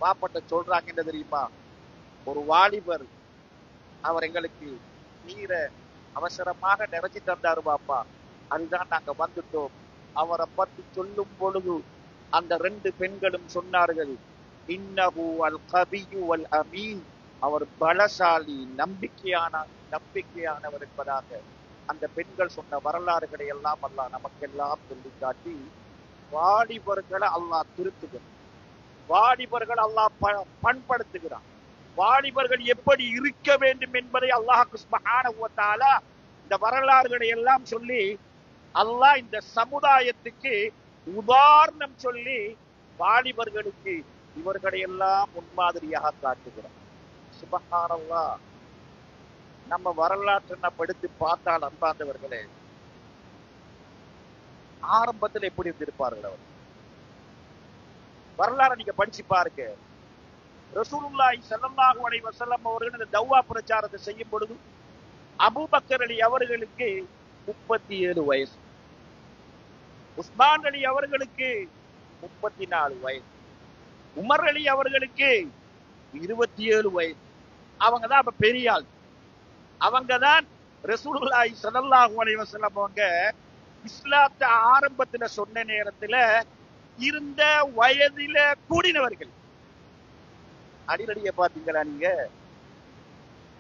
பாப்பட்ட சொல்றாங்க என்ன தெரியுமா? ஒரு வாலிபர் அவர் எங்களுக்கு நீரை அவசரமாக நிறைச்சி தந்தாரு பாப்பா, அதுதான் நாங்க வந்துட்டோம். அவரை பத்தி சொல்லும் பொழுது அந்த 2 பெண்களும் சொன்னார்கள், இன்னஹு அல் கபியு வல் அமீன், அவர் பலசாலி, நம்பிக்கையானவர் என்பதாக அந்த பெண்கள் சொன்ன வரலாறுகளை எல்லாம் அல்லாஹ் நமக்கெல்லாம் சொல்லி காட்டி வாலிபர்களை அல்லாஹ் திருத்துகிறான், வாலிபர்கள் அல்லாஹ் பண்படுத்துகிறான், வாலிபர்கள் எப்படி இருக்க வேண்டும் என்பதை அல்லாஹ் சுப்ஹானஹு வ தஆலா இந்த வரலாறுகளை எல்லாம் சொல்லி அல்லாஹ் இந்த சமுதாயத்துக்கு உதாரணம் சொல்லி வாலிபர்களுக்கு இவர்களை எல்லாம் முன்மாதிரியாக காட்டுகிறார். சுப்ஹானல்லாஹ். நம்ம வரலாற்றை நம்ம எடுத்து பார்த்தால் அன்பார்ந்தவர்களே, ஆரம்பத்தில் எப்படி இருந்திருப்பார்கள் அவர்? வரலாறு நீங்க படிச்சு பாருங்க. ரசூலுல்லாஹி ஸல்லல்லாஹு அலைஹி வஸல்லம் அவர்கள் இந்த தௌவா பிரச்சாரத்தை செய்யும் பொழுது அபூபக்கர் அலி அவர்களுக்கு 37 வயசு, உஸ்மான் அலி அவர்களுக்கு 34 வயசு, உமர் அலி அவர்களுக்கு 27 வயசு. அவங்க தான் அப்ப பெரிய ஆள். அவங்க தான் ரசூலுல்லாஹி ஸல்லல்லாஹு அலைஹி வஸல்லம் அவங்க இஸ்லாத்தை ஆரம்பத்துல சொன்ன நேரத்துல இருந்த வயதில கூடினவர்கள். அலிரடியை பாத்தீங்களா நீங்க?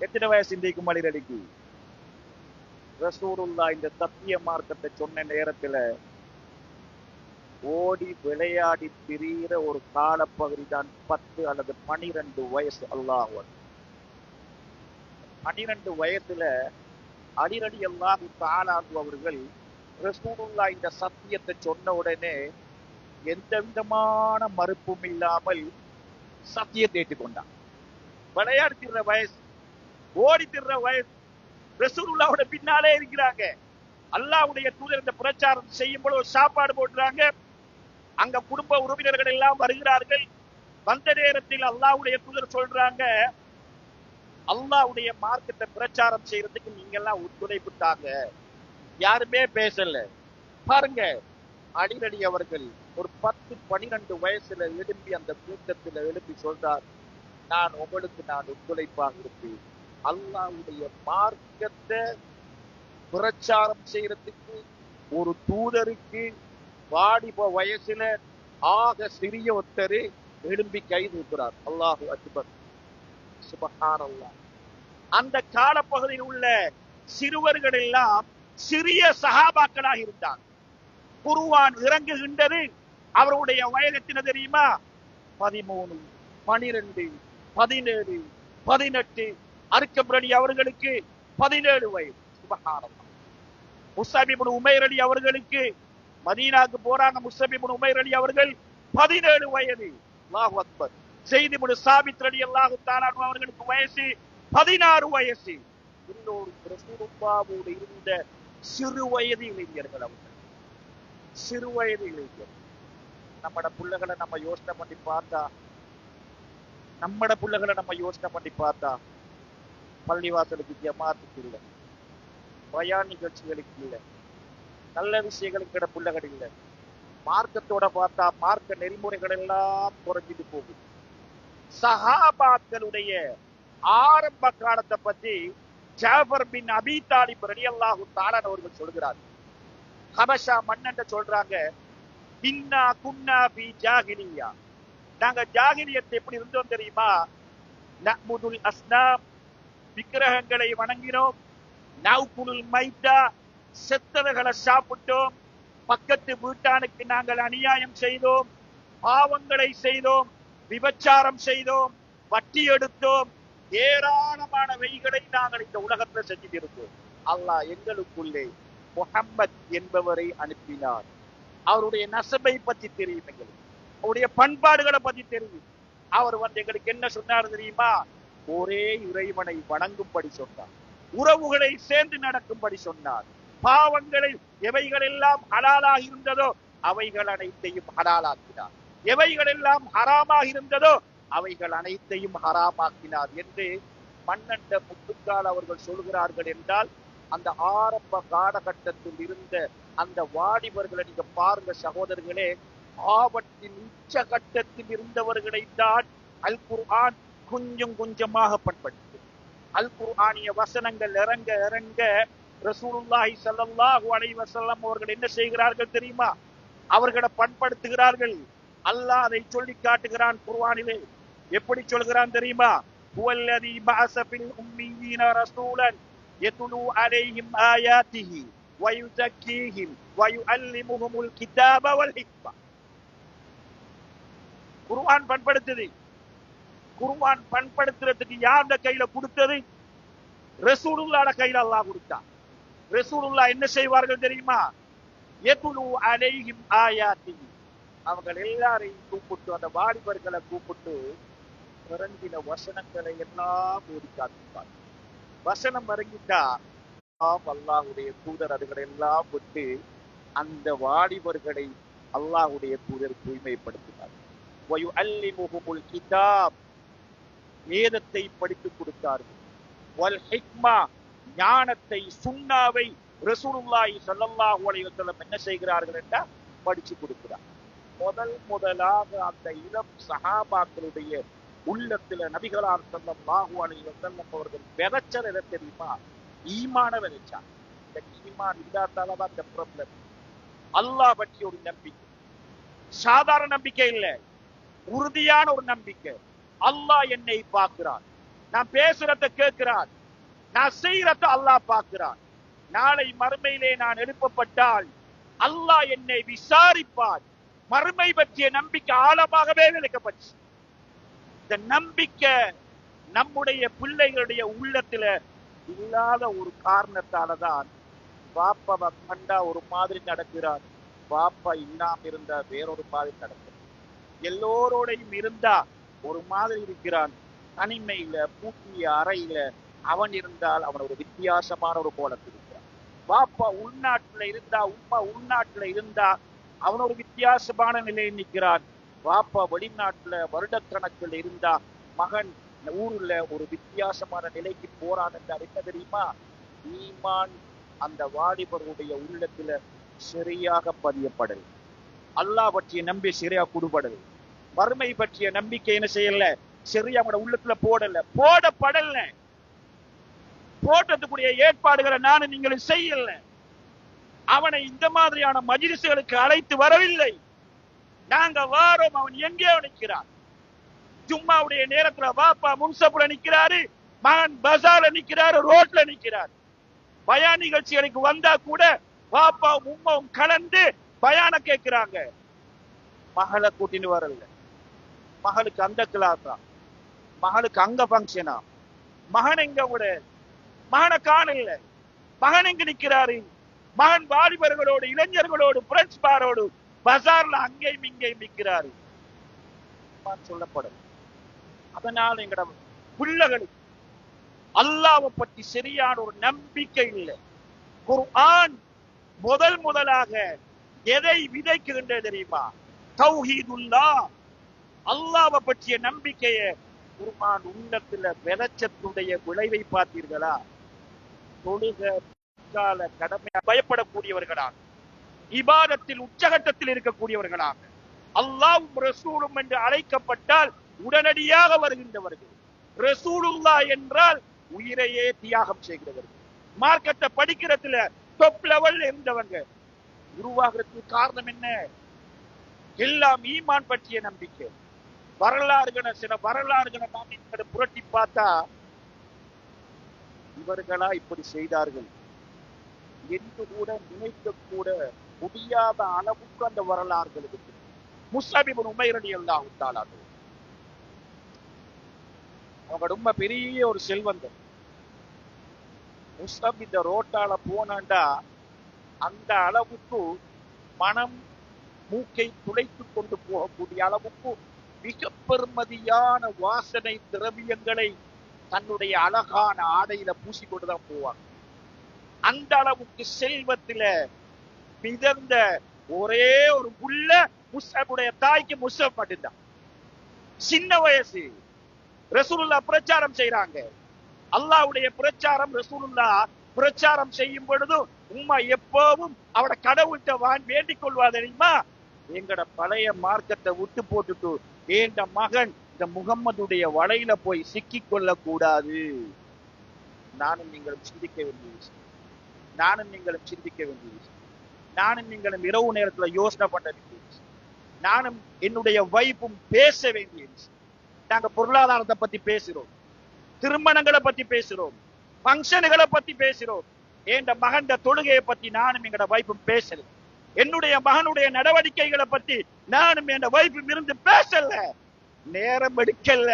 எத்தனை வயசு இன்றைக்கும் அலிரடிக்கு? ரசூலுல்லாஹ் இந்த சத்திய மார்க்கத்தை சொன்ன நேரத்துல ஓடி விளையாடி திரிகிற ஒரு காலப்பகுதி தான் 10 அல்லது 12 வயசு. அல்லாஹ் 12 வயசுல அலிரடி அல்லாஹு தஆலா அவர்கள் ரசூலுல்லாஹ் இந்த சத்தியத்தை சொன்ன உடனே எந்த விதமான மறுப்பும் இல்லாமல் சத்தியத்தை ஏற்றுக்கொண்டான். விளையாடி திர்ற வயசு, ஓடி திர்ற வயசு, ரசூலுல்லாஹோட பின்னாலே இருக்கிறாங்க. அல்லாஹ்வுடைய தூதர் இந்த பிரச்சாரம் செய்யும் பொழுது சாப்பாடு போடுறாங்க. அங்க குடும்ப உறவினர்கள் எல்லாம் வருகிறார்கள். வந்த நேரத்தில் அல்லாஹ்வுடைய தூதர் சொல்றாங்க, அல்லாஹ்வுடைய மார்க்கத்தை பிரச்சாரம் செய்யறதுக்கு நீங்க எல்லாம் ஒத்துழைப்பு தாங்க. யாருமே பேசல. பாருங்க, அலிரடி அவர்கள் ஒரு 10-12 வயசுல எழுப்பி அந்த கூட்டத்துல எழுப்பி சொல்றார், நான் உங்களுக்கு நான் ஒத்துழைப்பாக இருப்பேன். அல்லாஹ்வுடைய மார்க்கத்தை பிரச்சாரம் செய்யறதுக்கு ஒரு தூதருக்கு வாலிப வயசுல ஆக சிறிய ஒருத்தர் எழும்பி கை தூக்குறார். அல்லாஹு அக்பர், சுப்ஹானல்லாஹ். அந்த காலப்பகுதியில் உள்ள சிறுவர்கள் எல்லாம் சிறிய சஹாபாக்களாக இருந்தார். குர்ஆன் இறங்குகின்றது அவருடைய வயது எத்தனை தெரியுமா? 13, 12, 17, 18. அர்க்கம் அலி அவர்களுக்கு 17 வயது. சுப்ஹானல்லாஹ். முஸ்அப் இப்னு உமைர் அலி அவர்களுக்கு மதீனாவுக்கு போறாங்க. முஸ்அப் இப்னு உமைர் அலி அவர்கள் 17 வயது. அல்லாஹு அக்பர். ஸைத் இப்னு சாபித் ரலியல்லாஹு தஆலா அவர்களுக்கு வயசு 16 வயசு. இன்னொரு ரசூலுல்லாஹ்வோடு இருந்த சிறு வயது இளைஞர்கள் அவர்கள், சிறு வயது இளைஞர்கள். நம்மட புள்ளைகளை நம்ம யோசனை பண்ணி பார்த்தா, பள்ளிவாசலுக்கு ஜமாத்துக்கு இல்லை, பயான் நிகழ்ச்சிகளுக்கு இல்லை, நல்ல விஷயங்களுக்கு புள்ளைகள் இல்லை. மார்க்கத்தோட பார்த்தா மார்க்க நெறிமுறைகள் எல்லாம் குறைஞ்சிட்டு போகுது. சஹாபாக்களுடைய ஆரம்ப காலத்தை பத்தி ஜாஃபர் பின் அபி தாலிப் ரலியல்லாஹு தஆலா அவர்கள் சொல்கிறார். ஹபஷா மன்னன் சொல்றாங்க, இன்னா குன்னா பி ஜாஹிலியா, நாங்க ஜாஹிலியத்தை எப்படி இருந்தோம் தெரியுமா? நஅ்புதுல் அஸ்னாம், விக்கிரகங்களை வணங்கினோம். நஅ்குலுல் மைத்தா, செத்தவர்களை சாப்பிட்டோம். பக்கத்து வீட்டானுக்கு நாங்கள் அநியாயம் செய்தோம், பாவங்களை செய்தோம், விபச்சாரம் செய்தோம், வட்டி எடுத்தோம், ஏராளமான வெய்களை நாங்கள் இந்த உலகத்தில் செஞ்சுட்டு இருந்தோம். அல்லாஹ் எங்களுக்குள்ளே முஹம்மத் என்பவரை அனுப்பினார். அவருடைய நசபை பத்தி தெரியும், எங்களுக்கு அவருடைய பண்பாடுகளை பத்தி தெரியும். அவர் எங்களுக்கு என்ன சொன்னார் தெரியுமா? ஒரே இறைவனை வணங்கும்படி சொன்னார், உறவுகளை சேர்ந்து நடக்கும்படி சொன்னார், பாவங்களை எவைகள் எல்லாம் ஹலாலாக இருந்ததோ அவைகள் அனைத்தையும் ஹலாலாக்கினார், எவைகள் எல்லாம் ஹராமாக இருந்ததோ அவைகள் அனைத்தையும் ஹராமாக்கினார் என்று மன்னண்ட முத்துக்கால் அவர்கள் சொல்கிறார்கள். என்றால் அந்த ஆரம்ப காலகட்டத்தில் இருந்த அந்த வாலிபர்களை நீங்க பாருங்க சகோதரர்களே, ஆபத்தின் உச்சகட்டத்தில் இருந்தவர்களை தான் அல் குர்ஆன் கொஞ்சம் கொஞ்சமாக பண்படுத்து. அல் குர்ஆனிய வசனங்கள் இறங்க இறங்க ரசூலுல்லாஹி ஸல்லல்லாஹு அலைஹி வஸல்லம் அவர்கள் என்ன செய்கிறார்கள் தெரியுமா? அவர்களை பண்படுத்துகிறார்கள். அல்லாஹ் அதை சொல்லி காட்டுகிறான் குர்ஆனிலே. எப்படி சொல்கிறான் தெரியுமா? ஹுவல்லதி பஅஸ ஃபில் உம்மீன ரசூலன் யத்லூ அலைஹிம் ஆயாத்திஹி வயுஸக்கீஹிம் வயுஅல்லிமுஹுமுல் கிதாப வல் ஹிக்மா. குர்ஆன் பண்படுத்துது. குர்ஆன் பண்படுத்துறதுக்கு யாருடைய கையில கொடுத்தது? ரசூலுல்லாஹ்ட கையில அல்லாஹ் கொடுத்தான். ரசூலுல்லாஹ் என்ன செய்வார்கள் தெரியுமா? யத்லூ அலைஹிம் ஆயாத்திஹி, அவங்க எல்லாரையும் கூப்பிட்டு, அந்த வாலிபர்களை கூப்பிட்டு இறங்கின வசனங்களை எல்லாம் ஓதி காட்டுவார். வசனம் இறங்கிட்டா அல்லாஹ்வுடைய தூதர் அதுகளை எல்லாம் விட்டு அந்த வாலிபர்களை அல்லாஹ்வுடைய தூதர் தூய்மைப்படுத்தினார். வயுஅல்லிமுஹுமுல் கிதாப், வேதத்தை படித்துக் கொடுத்தார்கள். வல் ஹிக்மா, ஞானத்தை, சுன்னாவை ரசூலுல்லாஹி ஸல்லல்லாஹு அலைஹி வஸல்லம் என்ன செய்கிறார்கள் என்றால் படிச்சு கொடுக்கிறார். முதலாக அந்த இளம் சஹாபாக்களுடைய உள்ளத்துல நபிகளார் ஸல்லல்லாஹு அலைஹி வஸல்லம் அவர்கள் விதைச்சல் எதை தெரியுமா? ஈமான விதைச்சார். இந்த ஈமான் இல்லாததாலதான் இந்த ப்ராப்ளம். அல்லாஹ் பற்றி ஒரு நம்பிக்கை, சாதாரண நம்பிக்கை இல்லை, உறுதியான ஒரு நம்பிக்கை. அல்லாஹ் என்னை பார்க்கிறான், நான் பேசுறத கேட்கிறான், நான் செய்யறத அல்லாஹ் பார்க்கிறான். நாளை மறுமையிலே நான் எழுப்பப்பட்டால் அல்லாஹ் என்னை விசாரிப்பான். மறுமை பற்றிய நம்பிக்கை ஆழமாகவே விளக்கப்பட்டு, இந்த நம்பிக்கை நம்முடைய பிள்ளைகளுடைய உள்ளத்துல இல்லாத ஒரு காரணத்தாலதான் பாப்பாவை கண்டா ஒரு மாதிரி நடக்கிறார், பாப்பா இல்லாம இருந்தா வேறொரு மாதிரி நடக்கிறார், எல்லோரோடையும் இருந்தா ஒரு மாதிரி இருக்கிறான், தனிமையில பூட்டிய அறையில அவன் இருந்தால் அவன் ஒரு வித்தியாசமான ஒரு கோலத்தில் இருக்கிறான். பாப்பா உள்நாட்டுல இருந்தா, உம்மா உள்நாட்டுல இருந்தா அவன் ஒரு வித்தியாசமான நிலையில் நிற்கிறான். பாப்பா வெளிநாட்டுல வருடக்கணக்கில் இருந்தா மகன் ஊர்ல ஒரு வித்தியாசமான நிலைக்கு போறான் என்றால் என்ன தெரியுமா? ஈமான் அந்த வாலிபருடைய உள்ளத்துல சரியாக பதியப்படல், அல்லாஹ் பற்றிய நம்பி சரியா குடுபடல், வறுமை பற்றிய நம்பிக்கை என்ன செய்யல, சரியா அவனோட உள்ளத்துல போடப்படல. போட்டதுக்குரிய ஏற்பாடுகளை நானும் நீங்களும் செய்யல. அவனை இந்த மாதிரியான மஜ்லிஸ்களுக்கு அழைத்து வரவில்லை. நாங்க வாரோம், அவன் எங்கேயோ நிற்கிறான். ஜும்மாவுடைய நேரத்துல பாப்பா முன்சப்புல நிக்கிறாரு, மகன் பஜார்ல நிக்கிறாரு, ரோட்ல நிக்கிறாரு. பயான் நிகழ்ச்சிகளுக்கு வந்தா கூட பாப்பா உம்மாவும் கலந்து பயான கேட்கிறாங்க. மகளை கூட்டின்னு வரல. மகளுக்கு அந்த கிளாஸா, மகளுக்கு அங்க பங்கனா, மகன் எங்க கூட மகனை காணல. மகன் எங்க நிக்கிறாரு? மகன் வாலிபர்களோடு, இளைஞர்களோடு, பிரெஞ்ச் பாரோடு பஜார்ல அங்கேயும் இங்கேயும் நிற்கிறாரு. சொல்லப்படும். அதனால எங்கட பிள்ளைகளுக்கு அல்லாஹ்வை பற்றி சரியான ஒரு நம்பிக்கை இல்லை. குர்ஆன் முதலாக எதை விதைக்குகின்றது தெரியுமா? தௌஹீதுல்லாஹ், அல்லாஹ்வை பற்றிய நம்பிக்கையை குர்ஆன் உள்ளத்துல விதைச்சத்துடைய விளைவை பார்த்தீர்களா? தொழுக கால கடமையா பயப்படக்கூடியவர்களாக, இபாதத்தில் உச்சகட்டத்தில் இருக்கக்கூடியவர்களாக, அல்லாஹ்வும் ரசூலும் என்று அழைக்கப்பட்டால் உடனடியாக வருகின்றவர்கள். ரசூலுல்லாஹ் என்றால் உயிரையே தியாகம் செய்கிறவர்கள். மார்க்கத்தை படிக்கிறதுல டாப் லெவல் இருந்தவங்க. உருவாகிறதுக்கு காரணம் என்ன? எல்லாம் ஈமான் பற்றிய நம்பிக்கை. சில வரலாறுகளை நாம் புரட்டி பார்த்தா இவர்களா இப்படி செய்தார்கள் என்று கூட நினைக்க கூட முடியாத அளவுக்கு அந்த வரலாறுகள் இருக்கு. முஸ்அப் இப்னு உமைர் ரலியல்லாஹு தஆலா அவங்க ரொம்ப பெரிய ஒரு செல்வந்தர். முஸ்அப் இந்த ரோட்டால போனாண்டா அந்த அளவுக்கு மனம் மூக்கை துளைத்து கொண்டு போகக்கூடிய அளவுக்கு மிக பெருமதியான வாசனை திரவியங்களை தன்னுடைய அழகான ஆடையில பூசிக்கொண்டுதான் போவாங்க. அந்த அளவுக்கு செல்வத்தில மிதந்த ஒரே ஒரு புள்ள முஸ்அபுடைய தாய்க்கு முஸ்அப் மட்டும்தான். சின்ன வயசு. ரசூலுல்லாஹ் பிரச்சாரம் செய்யறாங்க. அல்லாஹ்வுடைய பிரச்சாரம் ரசூலுல்லாஹ் பிரச்சாரம் செய்யும் பொழுது உம்மா எப்பவும் அவட கடவுள்கிட்ட வேண்டிக் கொள்வா தெரியுமா? எங்கட பழைய மார்க்கத்தை விட்டு போட்டுட்டு ஏண்ட மகன் இந்த முகம்மதுடைய வலையில போய் சிக்கிக் கொள்ள கூடாது. நானும் நீங்களும் சிந்திக்க வேண்டிய விஷயம். நானும் நீங்களும் இரவு நேரத்துல யோசனை பண்ண வேண்டிய விஷயம். நானும் என்னுடைய வைஃபும் பேச வேண்டிய விஷயம். நாங்க பொருளாதாரத்தை பத்தி பேசுறோம், திருமணங்களை பத்தி பேசுறோம், பங்கனுகளை பத்தி பேசுறோம். என் மகன் தொழுகையை பத்தி நானும் எங்கட வைப்பும் பேசல. என்னுடைய மகனுடைய நடவடிக்கைகளை பத்தி நானும் என் வைப்பும் இருந்து பேசல. நேரம் எடுக்கல.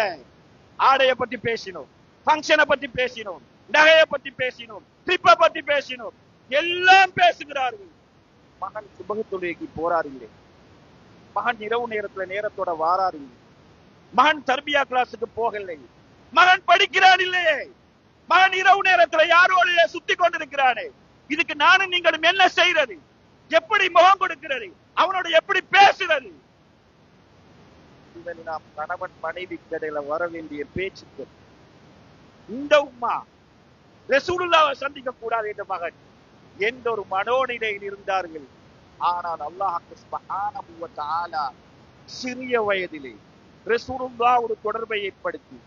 ஆடைய பத்தி பேசினோம், பங்கனை பத்தி பேசினோம், நகையை பத்தி பேசினோம், ட்ரிப்பை பத்தி பேசினோம், எல்லாம் பேசுகிறார்கள். மகன் சுபகு தொழுகைக்கு போறாரு இல்லை, மகன் இரவு நேரத்துல நேரத்தோட வாராரு இல்லை, மகன் தர்பியா கிளாஸுக்கு போகலை, மகன் படிக்கிறான் இல்லையே, மகன் இரவு நேரத்துல யாரோட சுத்தி கொண்டிருக்கிறானே. இதுக்கு நானும் நீங்களும் என்ன செய்யறது? எப்படி முகம் கொடுக்கிறது? அவனோட எப்படி பேசுறது? நாம் கணவன் மனைவி கடையில வர வேண்டிய பேச்சுக்கு இந்த உம்மா ரசூலுல்லாஹ்வை சந்திக்க கூடாது என்ற மகன் என்ற ஒரு மனோநிலையில் இருந்தார்கள். ஆனால் அல்லாஹ் சுப்ஹானஹு வ தஆலா சிறிய வயதிலே ரசூலுல்லாஹ் ஒரு தொடர்பை ஏற்படுத்தி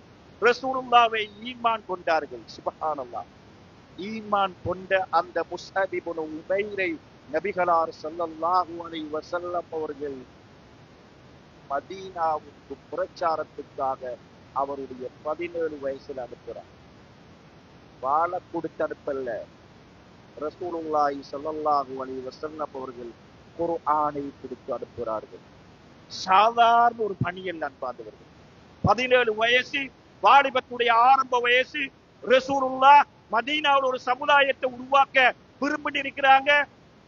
ரசூலுல்லாஹ்வை ஈமான் கொண்டார்கள். சுப்ஹானல்லாஹ். ஈமான் கொண்ட அந்த முஸ்அப் இப்னு உமைரை நபிகளார் ஸல்லல்லாஹு அலைஹி வஸல்லம் அவர்கள் மதீனாவுக்கு பிரச்சாரத்துக்காக அவருடைய 17 வயசுல அனுப்புறார். வாழ கொடுத்து அனுப்பல்ல. ரசூலுல்லாஹி ஸல்லல்லாஹு அலைஹி வஸல்லம் அவர்கள் குர்ஆனை கொடுத்து அனுப்புகிறார்கள். சாதாரண ஒரு பணியல்ல அன்பார்ந்தவர்கள். 17 வயசு, வாலிபத்துடைய ஆரம்ப வயசு. ரசூலுல்லாஹ் மதீனாவில் ஒரு சமுதாயத்தை உருவாக்க விரும்பி இருக்கிறாங்க.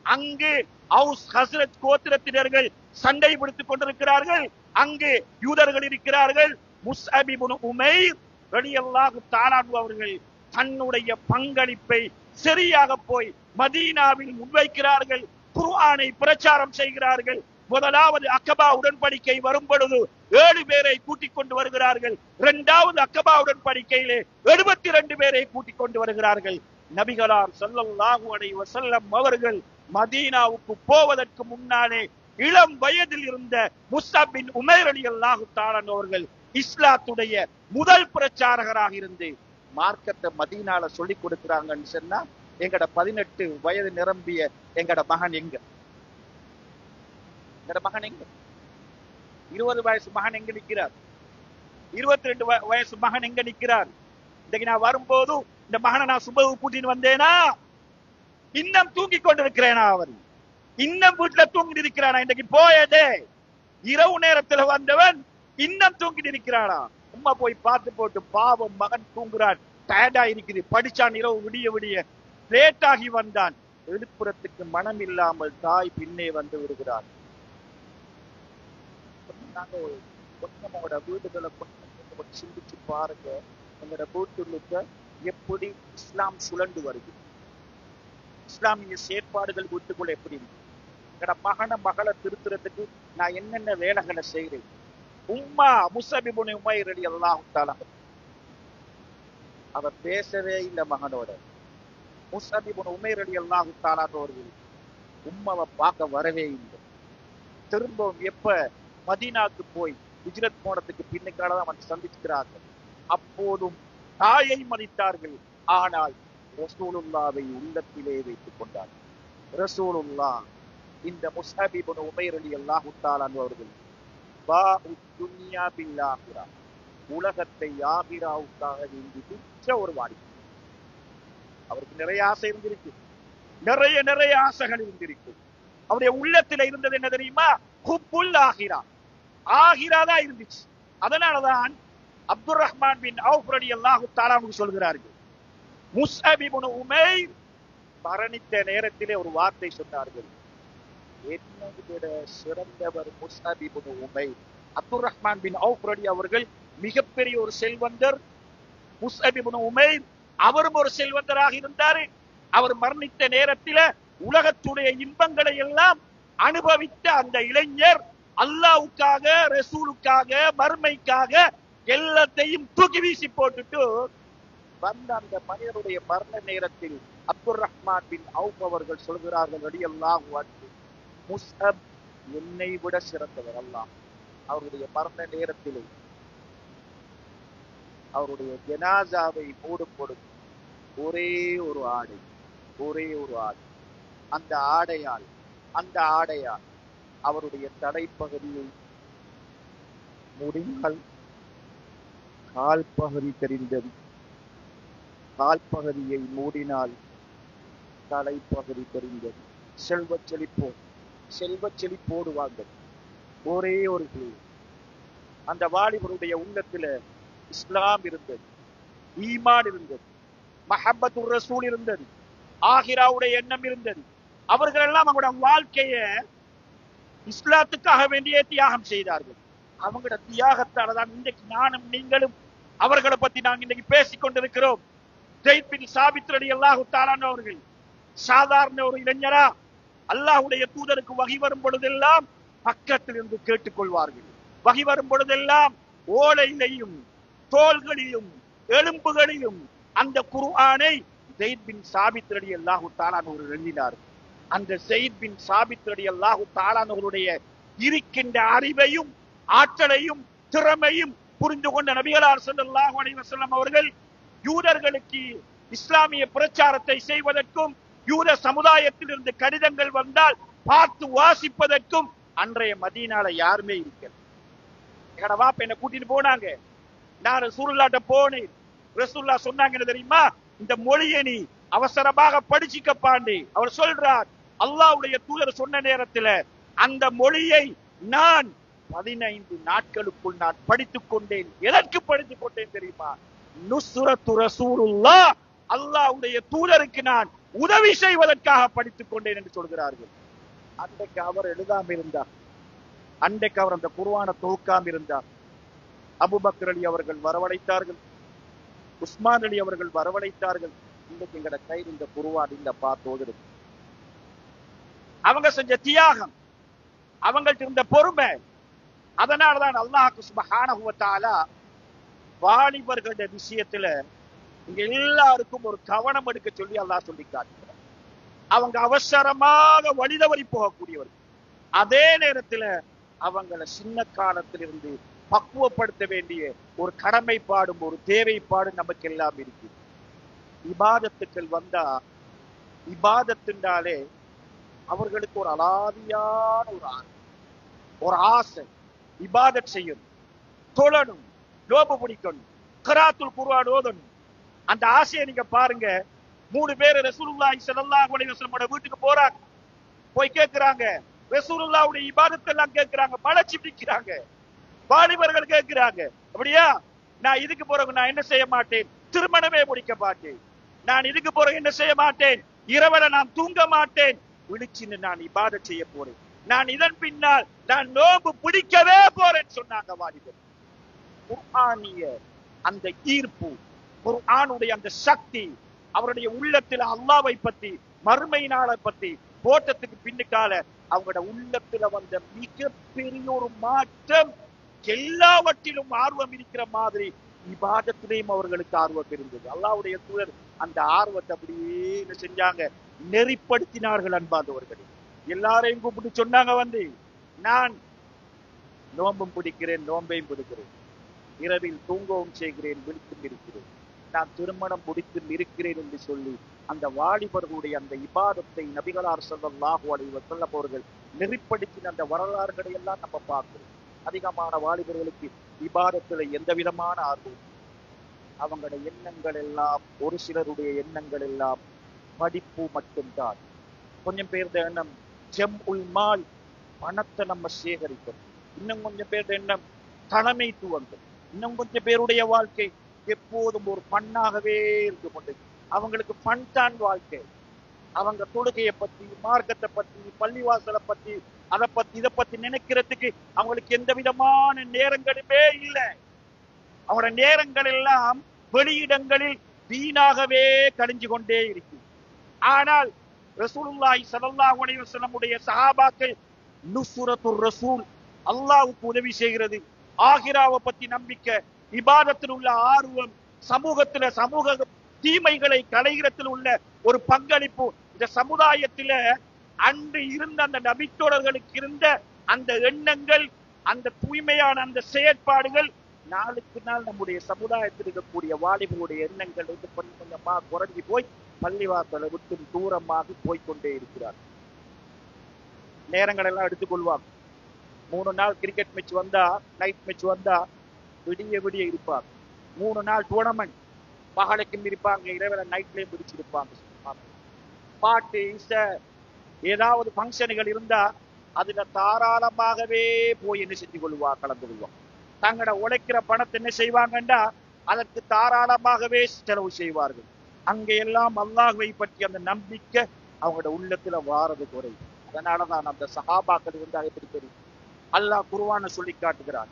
அங்கு அவுஸ் ஹஸ்ரத் கோத்திரத்தினர்கள் சண்டை பிடித்துக் கொண்டிருக்கிறார்கள். அங்கு யூதர்கள் இருக்கிறார்கள். முஸ்அப் இப்னு உமைர் ரலியல்லாஹு தஆலா அவர்கள் தன்னுடைய பங்களிப்பை சரியாக போய் மதீனாவில் முன்வைக்கிறார்கள். குர்ஆனை பிரச்சாரம் செய்கிறார்கள். முதலாவது அக்கபா உடன்படிக்கை வரும் பொழுது 7 பேரை கூட்டிக் கொண்டு வருகிறார்கள். இரண்டாவது அக்கபா உடன்படிக்கையிலே 72 பேரை கூட்டிக் கொண்டு வருகிறார்கள். நபிகளார் ஸல்லல்லாஹு அலைஹி வஸல்லம் அவர்கள் மதீனாவுக்கு போவதற்கு முன்னாலே இளம் வயதில் இருந்த முஸ்அப் பின் உமைர் ரலியல்லாஹு தஆலா அவர்கள் இஸ்லாத்துடைய முதல் பிரச்சாரகராக இருந்து மார்க்கத்தை மதீனால சொல்லி கொடுக்கிறாங்கன்னு சொன்னா, எங்கட 18 வயது நிரம்பிய எங்கட மகன் எங்க? எங்கட மகன் எங்க? 20 வயசு மகன் எங்க நிற்கிறார்? 22 வயசு மகன் எங்க நிற்கிறார்? இன்னைக்கு நான் வரும்போது இந்த மகனை நான் சுபகு கூட்டின்னு வந்தேனா? இன்னும் தூங்கி கொண்டிருக்கிறேனா? அவர் இன்னும் வீட்டுல தூங்கி இருக்கிறானா? இன்றைக்கு போயதே இரவு நேரத்துல வந்தவன் இன்னும் தூங்கி இருக்கிறானா? உம்மா போய் பார்த்து போட்டு, பாவம் மகன் தூங்குறான், டயர்டா இருக்குது, படிச்சான் இரவு விடிய விடிய, லேட் ஆகி வந்தான். எழுப்புறத்துக்கு மனம் இல்லாமல் தாய் பின்னே வந்து விடுகிறார். நாங்க கொஞ்சமோட வீடுகளை கொஞ்சம் சிந்திச்சு பாருங்க. எங்களோட வீட்டுள்ளுக்க எப்படி இஸ்லாம் சுழண்டு வருது, இஸ்லாமிய செயற்பாடுகள் வீட்டுக்குள்ள எப்படி இருக்கு. எங்கட மகளை திருத்துறதுக்கு நான் என்னென்ன வேலைகளை செய்யறேன். உம்மா முஸ்அப் இப்னு உமைர் ரலியல்லாஹு தஆலா அவர் பேசவே இல்லை மகனோட. முஸ்அப் இப்னு உமைர் ரலியல்லாஹு தஆலா அவர்கள் உம்மாவை பார்க்க வரவே இல்லை. திரும்பவும் எப்ப மதீனாக்கு போய் ஹிஜ்ரத் போனதுக்கு பின்னுக்கால அவன் சந்திக்கிறார்கள். அப்போதும் தாயை மதித்தார்கள். ஆனால் ரசூலுல்லாவை உள்ளத்திலே வைத்துக் கொண்டார்கள். ரசூலுல்லாஹ் இந்த முஸ்அப் இப்னு உமைர் ரலியல்லாஹு தஆலா அவர்கள் துன்யா பில் ஆகிரா, உலகத்தை ஆகிராவுக்காக வேண்டி விற்ற ஒரு வாடிக்கை. அவருக்கு நிறைய ஆசை இருந்திருக்கு, நிறைய ஆசைகள் இருந்திருக்கு. அவருடைய உள்ளத்துல இருந்தது என்ன தெரியுமா? ஹுப்புல் ஆகிரா, ஆகிரா தான் இருந்துச்சு. அதனாலதான் அப்துர் ரஹ்மான் பின் அவுஃப் ரலியல்லாஹு தஆலா சொல்கிறார்கள், முஸ்அப் இப்னு உமைர் மரணித்த நேரத்திலே ஒரு வார்த்தை சொன்னார்கள், என்னை விட சிறந்தவர் முஸ்அப் இப்னு உமைர். அப்துர் ரஹ்மான் பின் அவுஃப் ரலி அவர்கள் மிகப்பெரிய ஒரு செல்வந்தர். முஸ்அப் இப்னு உமைர் அவரும் ஒரு செல்வந்தராக இருந்தார். அவர் மரணித்த நேரத்தில உலகத்துடைய இன்பங்களை எல்லாம் அனுபவித்த அந்த இளைஞர் அல்லாஹ்வுக்காக, ரசூலுக்காக, மர்மைக்காக எல்லாத்தையும் தூக்கி வீசி போட்டுட்டு வந்த அந்த மனிதனுடைய மரண நேரத்தில் அப்துர் ரஹ்மான் பின் அவுஃப் அவர்கள் சொல்கிறார்கள், ரலியல்லாஹு அன்ஹு, முஸ்அப் என்னை விட சிறந்தவர். அல்லாஹ் அவருடைய மரண நேரத்திலே அவருடைய ஜனாசாவை மூடும் பொழுது ஒரே ஒரு ஆடை, அந்த ஆடையால் அவருடைய தலைப்பகுதியை மூடினால் கால் பகுதி தெரிந்தது. கால் பகுதியை மூடினால் தலைப்பகுதி தெரிந்தது. செல்வச் செழிப்போடு வாழ்ந்தது. ஒரே ஒரு கேள்வி, அந்த வாலிபருடைய உள்ளத்துல இஸ்லாம் இருந்தது, ஈமான் இருந்தது, மஹப்பத்துர் ரசூல் இருந்தது, ஆகிராவுடைய எண்ணம் இருந்தது. அவர்கள் எல்லாம் அவங்களோட வாழ்க்கைய இஸ்லாத்துக்காக வேண்டிய தியாகம் செய்தார்கள். அவங்களோட தியாகத்தாலதான் இன்றைக்கு நானும் நீங்களும் அவர்களை பத்தி நாங்க இன்னைக்கு பேசிக் கொண்டிருக்கிறோம். ஸைத் பின் சாபித் ரலியல்லாஹு தஆலா அவர்கள் சாதாரண ஒரு இளைஞரா? அல்லாஹ்வுடைய தூதருக்கு வகி வரும் பொழுதெல்லாம் பக்கத்தில் இருந்து கேட்டுக்கொள்வார்கள். வகி வரும் பொழுதெல்லாம் ஓலையிலையும் தோள்களிலும் எலும்புகளிலும் அந்த குர்ஆனை ஸைத் பின் சாபித் ரலியல்லாஹு தஆலா அவர்கள் எழுதினார். அந்த ஸைத் பின் சாபித் ரலியல்லாஹு தஆலா அவருடைய இருக்கின்ற அறிவையும் ஆற்றலையும் திறமையும் புரிந்து கொண்ட நபிகளார் ஸல்லல்லாஹு அலைஹி வஸல்லம் அவர்கள் யூதர்களுக்கு இஸ்லாமிய பிரச்சாரத்தை செய்வதற்கும் யூத சமுதாயத்தில் இருந்து கடிதங்கள் வந்தால் பார்த்து வாசிப்பதற்கும் அன்றைய மதீனால யாருமே இருக்கல. எங்கட வாப்ப என்ன கூட்டிட்டு போனாங்க, நான் ரசூலுல்லாஹ்ட்ட போனேன். ரசூலுல்லாஹ் சொன்னாங்க என்ன தெரியுமா? இந்த மொழியை நீ அவசரமாக படிச்சுக்கப்பாண்டி அவர் சொல்றார். அல்லாஹ்வுடைய தூதர் சொன்ன நேரத்துல அந்த மொழியை நான் 15 நாட்களுக்குள் நான் படித்துக் கொண்டேன். எதற்கு படித்துக் கொண்டேன் தெரியுமா? நுஸ்ரத்து ரசூலுல்லாஹ், அல்லாஹ்வுடைய தூதருக்கு நான் உதவி செய்வதற்காக படித்துக் கொண்டேன் என்று சொல்கிறார்கள். அன்றைக்கு அவர் எழுதாம இருந்தார், அன்றைக்கு அவர் அந்த குர்ஆனை தொகுக்காம இருந்தார். அபூபக்கர் அலி அவர்கள் வரவழைத்தார்கள், உஸ்மான் அலி அவர்கள் வரவழைத்தார்கள். இன்றைக்கு எங்கட கையில் இந்த குர்ஆன் இந்த பார்த்தோடு இருக்கு. அவங்க செஞ்ச தியாகம், அவங்கள்ட்ட இருந்த பொறுமை. அதனாலதான் அல்லாஹ் சுப்ஹானஹு வ தஆலா வாலிபர்களுடைய விஷயத்துல இங்க எல்லாருக்கும் ஒரு கவனம் எடுக்க சொல்லி அல்லாஹ் சொல்லி காட்டுகிறார். அவங்க அவசரமாக வழிதவறி போகக்கூடியவர்கள். அதே நேரத்துல அவங்கள சின்ன காலத்திலிருந்து பக்குவப்படுத்த வேண்டிய ஒரு கடமைப்பாடும் ஒரு தேவைப்பாடும் நமக்கு எல்லாம் இருக்கு. இபாதத்துக்கள் வந்தா, இபாதத்துண்டாலே அவர்களுக்கு ஒரு அலாதியான ஒரு ஆசை. இபாதத் செய்யணும், தொழணும், நோன்பு பிடிக்கணும், கிராத்துல் குர்ஆன் ஓதணும். அந்த ஆசையை நீங்க பாருங்க. 3 பேர் ரசூலுல்லாஹி ஸல்லல்லாஹு அலைஹி வஸல்லம் வீட்டுக்கு போறாங்க. போய் கேட்கிறாங்க, ரசூலுல்லாஹ்வுடைய இபாதத் எல்லாம் கேட்கிறாங்க, மலச்சி பிடிக்கிறாங்க. வாலிபர்கள் கேட்கிறாங்க, அப்படியா? நான் இதுக்கு போறேன், நான் என்ன செய்ய மாட்டேன்? திருமணமே முடிக்க மாட்டேன். நான் இதுக்கு போறேன், என்ன செய்ய மாட்டேன்? இரவல நான் தூங்க மாட்டேன். விழிச்சின்னு நான் இபாதத் செய்ய போறேன். நான் இதன் பின்னால் நான் நோன்பு பிடிக்கவே போறேன்னு சொன்னாங்க வாலிபர். குர்ஆனிய அந்த ஈர்ப்பு, குர்ஆனுடைய அந்த சக்தி அவருடைய உள்ளத்துல அல்லாஹ்வை பத்தி மறுமை நாளை பத்தி போட்டத்துக்கு பின்னுக்கால அவங்களோட உள்ளத்துல வந்த மிகப்பெரிய ஒரு மாற்றம். எல்லாவற்றிலும் ஆர்வம் இருக்கிற மாதிரி இபாதத்திலையும் அவர்களுக்கு ஆர்வம் இருந்தது. அல்லாஹ்வுடைய தூதர் அந்த ஆர்வத்தை அப்படியே என்ன செஞ்சாங்க? நெறிப்படுத்தினார்கள். அன்பார்ந்தவர்களே, எல்லாரையும் கூப்பிட்டு சொன்னாங்க, வந்து நான் நோன்பும் பிடிக்கிறேன், நோன்பையும் பிடிக்கிறேன், இரவில் தூங்கவும் செய்கிறேன், விழித்தும் இருக்கிறேன், நான் திருமணம் முடித்தும் இருக்கிறேன் என்று சொல்லி அந்த வாலிபர்களுடைய அந்த இபாதத்தை நபிகளார் ஸல்லல்லாஹு அலைஹி வஸல்லம் அவர்கள் நெறிப்படுத்தின அந்த வரலாறுகளை எல்லாம் நம்ம பார்க்கிறோம். அதிகமான வாலிபர்களுக்கு இபாதத்துல எந்த விதமான ஆர்வம், அவங்களுடைய எண்ணங்கள் எல்லாம், ஒரு சிலருடைய எண்ணங்கள் எல்லாம் படிப்பு மட்டும்தான். கொஞ்சம் பேருடைய எண்ணம் ஜம் உல் மால், பணத்தை நம்ம சேகரிக்கணும். இன்னும் கொஞ்சம் பேருடைய எண்ணம் தலைமைத்துவங்கள். இன்னும் கொஞ்சம் பேருடைய வாழ்க்கை எப்போதும் ஒரு பண்ணாகவே இருந்து கொண்டு, அவங்களுக்கு பண் தான் வாழ்க்கை. அவங்க தொழுகையை பத்தி, மார்க்கத்தை பத்தி, பள்ளிவாசலை பத்தி, அதை பத்தி இதை பத்தி நினைக்கிறதுக்கு அவங்களுக்கு எந்த விதமான நேரங்களுமே இல்லை. அவங்களோட நேரங்கள் எல்லாம் வெளியிடங்களில் வீணாகவே கழிஞ்சு கொண்டே இருக்கு. ஆனால் ரசூலுல்லாஹி ஸல்லல்லாஹு அலைஹி வஸல்லம் உடைய சஹாபாக்கள் நுஸ்ரத்துர் ரசூல், அல்லாஹ்வுக்கு உதவி செய்கிறது, ஆகிராவை பத்தி நம்பிக்கை, இபாதத்தில் உள்ள ஆர்வம், சமூக தீமைகளை களைகிறத்தில் உள்ள ஒரு பங்களிப்பு. இந்த சமுதாயத்தில அன்று இருந்த அந்த நபித்தோழர்களுக்கு இருந்த அந்த எண்ணங்கள், அந்த தூய்மையான அந்த செயற்பாடுகள் நாளுக்கு நாள் நம்முடைய சமுதாயத்தில் இருக்கக்கூடிய வாலிபர்களுடைய எண்ணங்கள் வந்து கொஞ்சம் கொஞ்சமா குறைஞ்சி போய் பள்ளிவாசலை விட்டு தூரமாக போய்கொண்டே இருக்கிறார். நேரங்கள் எல்லாம் எடுத்துக்கொள்வாங்க. 3 நாள் கிரிக்கெட் மேட்ச் வந்தா, நைட் மேட்ச் வந்தா விடிய விடிய இருப்பார். 3 நாள் டூர்னமெண்ட், பகலுக்கும் இருப்பாங்க, இரவுல நைட்லயும் பிடிச்சிருப்பாங்க. பாட்டு இசை ஏதாவது பங்கனுகள் இருந்தா அதுல தாராளமாகவே போய் என்ன செஞ்சு கொள்வா, கலந்து கொள்வான். தங்களோட உழைக்கிற பணத்தை என்ன செய்வாங்கன்னா அதற்கு தாராளமாகவே செலவு செய்வார்கள். அங்க எல்லாம் அல்லாஹ்வை பற்றி அந்த நம்பிக்கை அவங்களோட உள்ளத்துல வாரது குறையும். அதனாலதான் அந்த சஹாபாக்கள் வந்து அதை எப்படி தெரியும், அல்லாஹ் குர்ஆனை சொல்லி காட்டுகிறான்.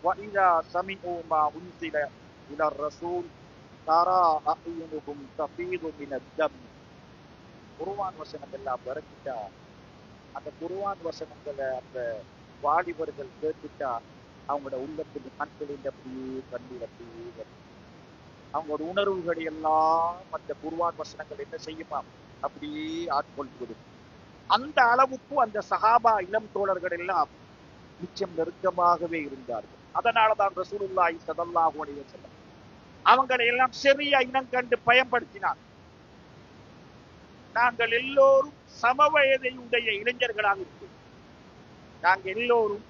وَإِذَا سَمِعُوا مَا أُنزِلَ إِلَى الرَّسُولِ تَرَى أَعْيُنُهُمْ تَفِيضُ مِنَ الدَّمْعِ. குர்ஆன் வசனங்கள் எல்லாம் வரக்கிட்டா அந்த குர்ஆன் வசனங்களை அந்த வாலிபர்கள் கேட்டுட்டா அவங்களோட உள்ளத்தில் கண்களில் அப்படியே கண்ணீர் அப்படியே வரும். அவங்களோட உணர்வுகளை எல்லாம் அந்த குர்ஆன் வசனங்கள் என்ன செய்யுமா அப்படியே ஆட்கொள்வது. அந்த அளவுக்கு அந்த சஹாபா இளம் தோழர்கள் எல்லாம் நிச்சயம் நெருக்கமாகவே இருந்தார்கள். அதனாலதான் ரசூலுல்லாஹி ஸல்லல்லாஹு அலைஹி வஸல்லம் அவங்களை எல்லாம் சரியா இனம் கண்டு பயன்படுத்தினார். நாங்கள் எல்லோரும் சமவயதையுடைய இளைஞர்களாக இருந்தோம். நாங்கள் எல்லோரும்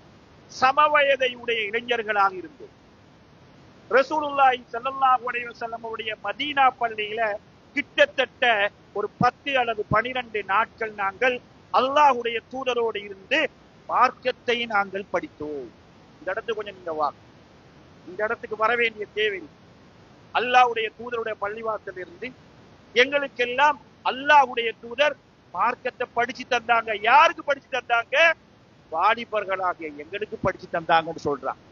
சமவயதையுடைய இளைஞர்களாக இருந்தோம். ரசூலுல்லாஹி ஸல்லல்லாஹு அலைஹி வஸல்லம் உடைய மதீனா பள்ளியில கிட்டத்தட்ட ஒரு 10 அல்லது 12 நாட்கள் நாங்கள் அல்லாஹ்வுடைய தூதரோடு இருந்து மார்க்கத்தை நாங்கள் படித்தோம். இந்த இடத்துக்கு கொஞ்சம் நீங்க வா, இந்த இடத்துக்கு வர வேண்டிய தேவை. அல்லாஹ்வுடைய தூதருடைய பள்ளிவாசல் இருந்து எங்களுக்கெல்லாம் அல்லாஹ்வுடைய தூதர் மார்க்கத்தை படிச்சு தந்தாங்க. யாருக்கு படிச்சு தந்தாங்க? வாலிபர்களாகிய எங்களுக்கு படிச்சு தந்தாங்கன்னு சொல்றாங்க.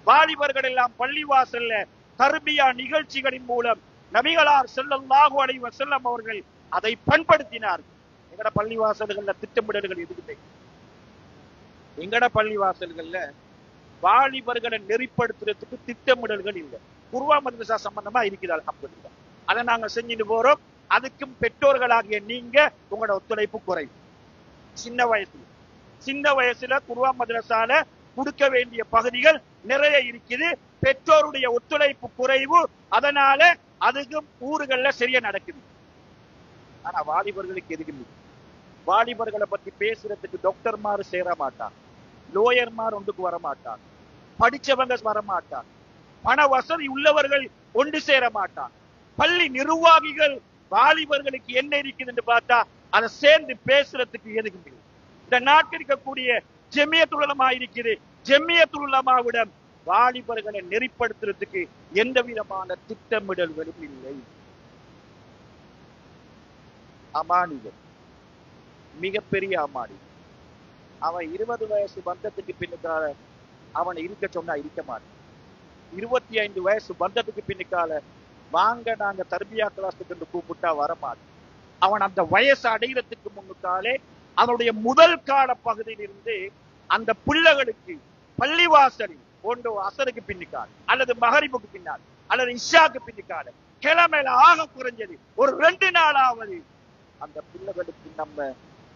வாலிபர்கள் எல்லாம் பள்ளிவாசல்ல தர்பியா நிகழ்ச்சிகளின் மூலம் நபிகளார் ஸல்லல்லாஹு அலைஹி வஸல்லம் அவர்கள் அதை பண்படுத்தினார்கள். எங்கட பள்ளிவாசல்கள்ல திட்டமிடல்கள் எதுவுமே, எங்கட பள்ளிவாசல்கள்ல வாலிபர்களை நெறிப்படுத்துறதுக்கு திட்டமிடல்கள் இல்லை. குர்ஆன் மதரசா சம்பந்தமா இருக்குது, அல்ஹம்துலில்லாஹ். அதை நாங்க செஞ்சுட்டு போறோம். அதுக்கும் பெற்றோர்களாகிய நீங்க உங்களோட ஒத்துழைப்பு குறைவு. சின்ன வயசுல குர்ஆன் மதரசால கொடுக்க வேண்டிய பகுதிகள் நிறைய இருக்குது. பெற்றோருடைய ஒத்துழைப்பு குறைவு. அதனால அதுக்கும் ஊர்கள்ல சரியா நடக்குது. ஆனா வாலிபர்களுக்கு எதுக்கு? வாலிபர்களை பத்தி பேசுறதுக்கு டாக்டர்மாரு சேர மாட்டாங்க, லோயர்மார் ஒன்றுக்கு வர மாட்டாங்க, படிச்சவங்க வர மாட்டாங்க, பண வசதி உள்ளவர்கள் ஒன்று சேர மாட்டாங்க. பள்ளி நிர்வாகிகள் வாலிபர்களுக்கு என்ன இருக்குதுன்னு பார்த்தா அதை சேர்ந்து பேசுறதுக்கு எதுக்கு? இந்த நாட்டில் இருக்கக்கூடிய ஜெமியத்துல் உலமா இருக்குது. ஜெமியத்துல் உலமாவிடம் வாலிபர்களை நெறிப்படுத்துறதுக்கு எந்த விதமான திட்டமிடல்களும் இல்லை. அமானிகள், மிகப்பெரிய அமானி. அவன் 20 வயசு பந்தத்துக்கு பின்னுக்கால அவனை இருக்க சொன்னா இருக்க மாட்டான். 25 வயசு பந்தத்துக்கு பின்னுக்கால வாங்க நாங்க தர்பியா கிளாஸுக்கு கூப்பிட்டா வரமாட்டான். அவன் அந்த வயசு அடைகிறதுக்கு முன்னுக்காலே அவனுடைய முதல் கால பகுதியில் இருந்து அந்த பிள்ளைகளுக்கு பள்ளிவாசலில் ஒன்று அசருக்கு பின்னுக்கால் அல்லது மகரிபுக்கு பின்னால் அல்லது இஷாக்கு பின்னுக்கால கிழமையில ஆக குறைஞ்சது ஒரு 2 நாளாவது அந்த பிள்ளைகளுக்கு நம்ம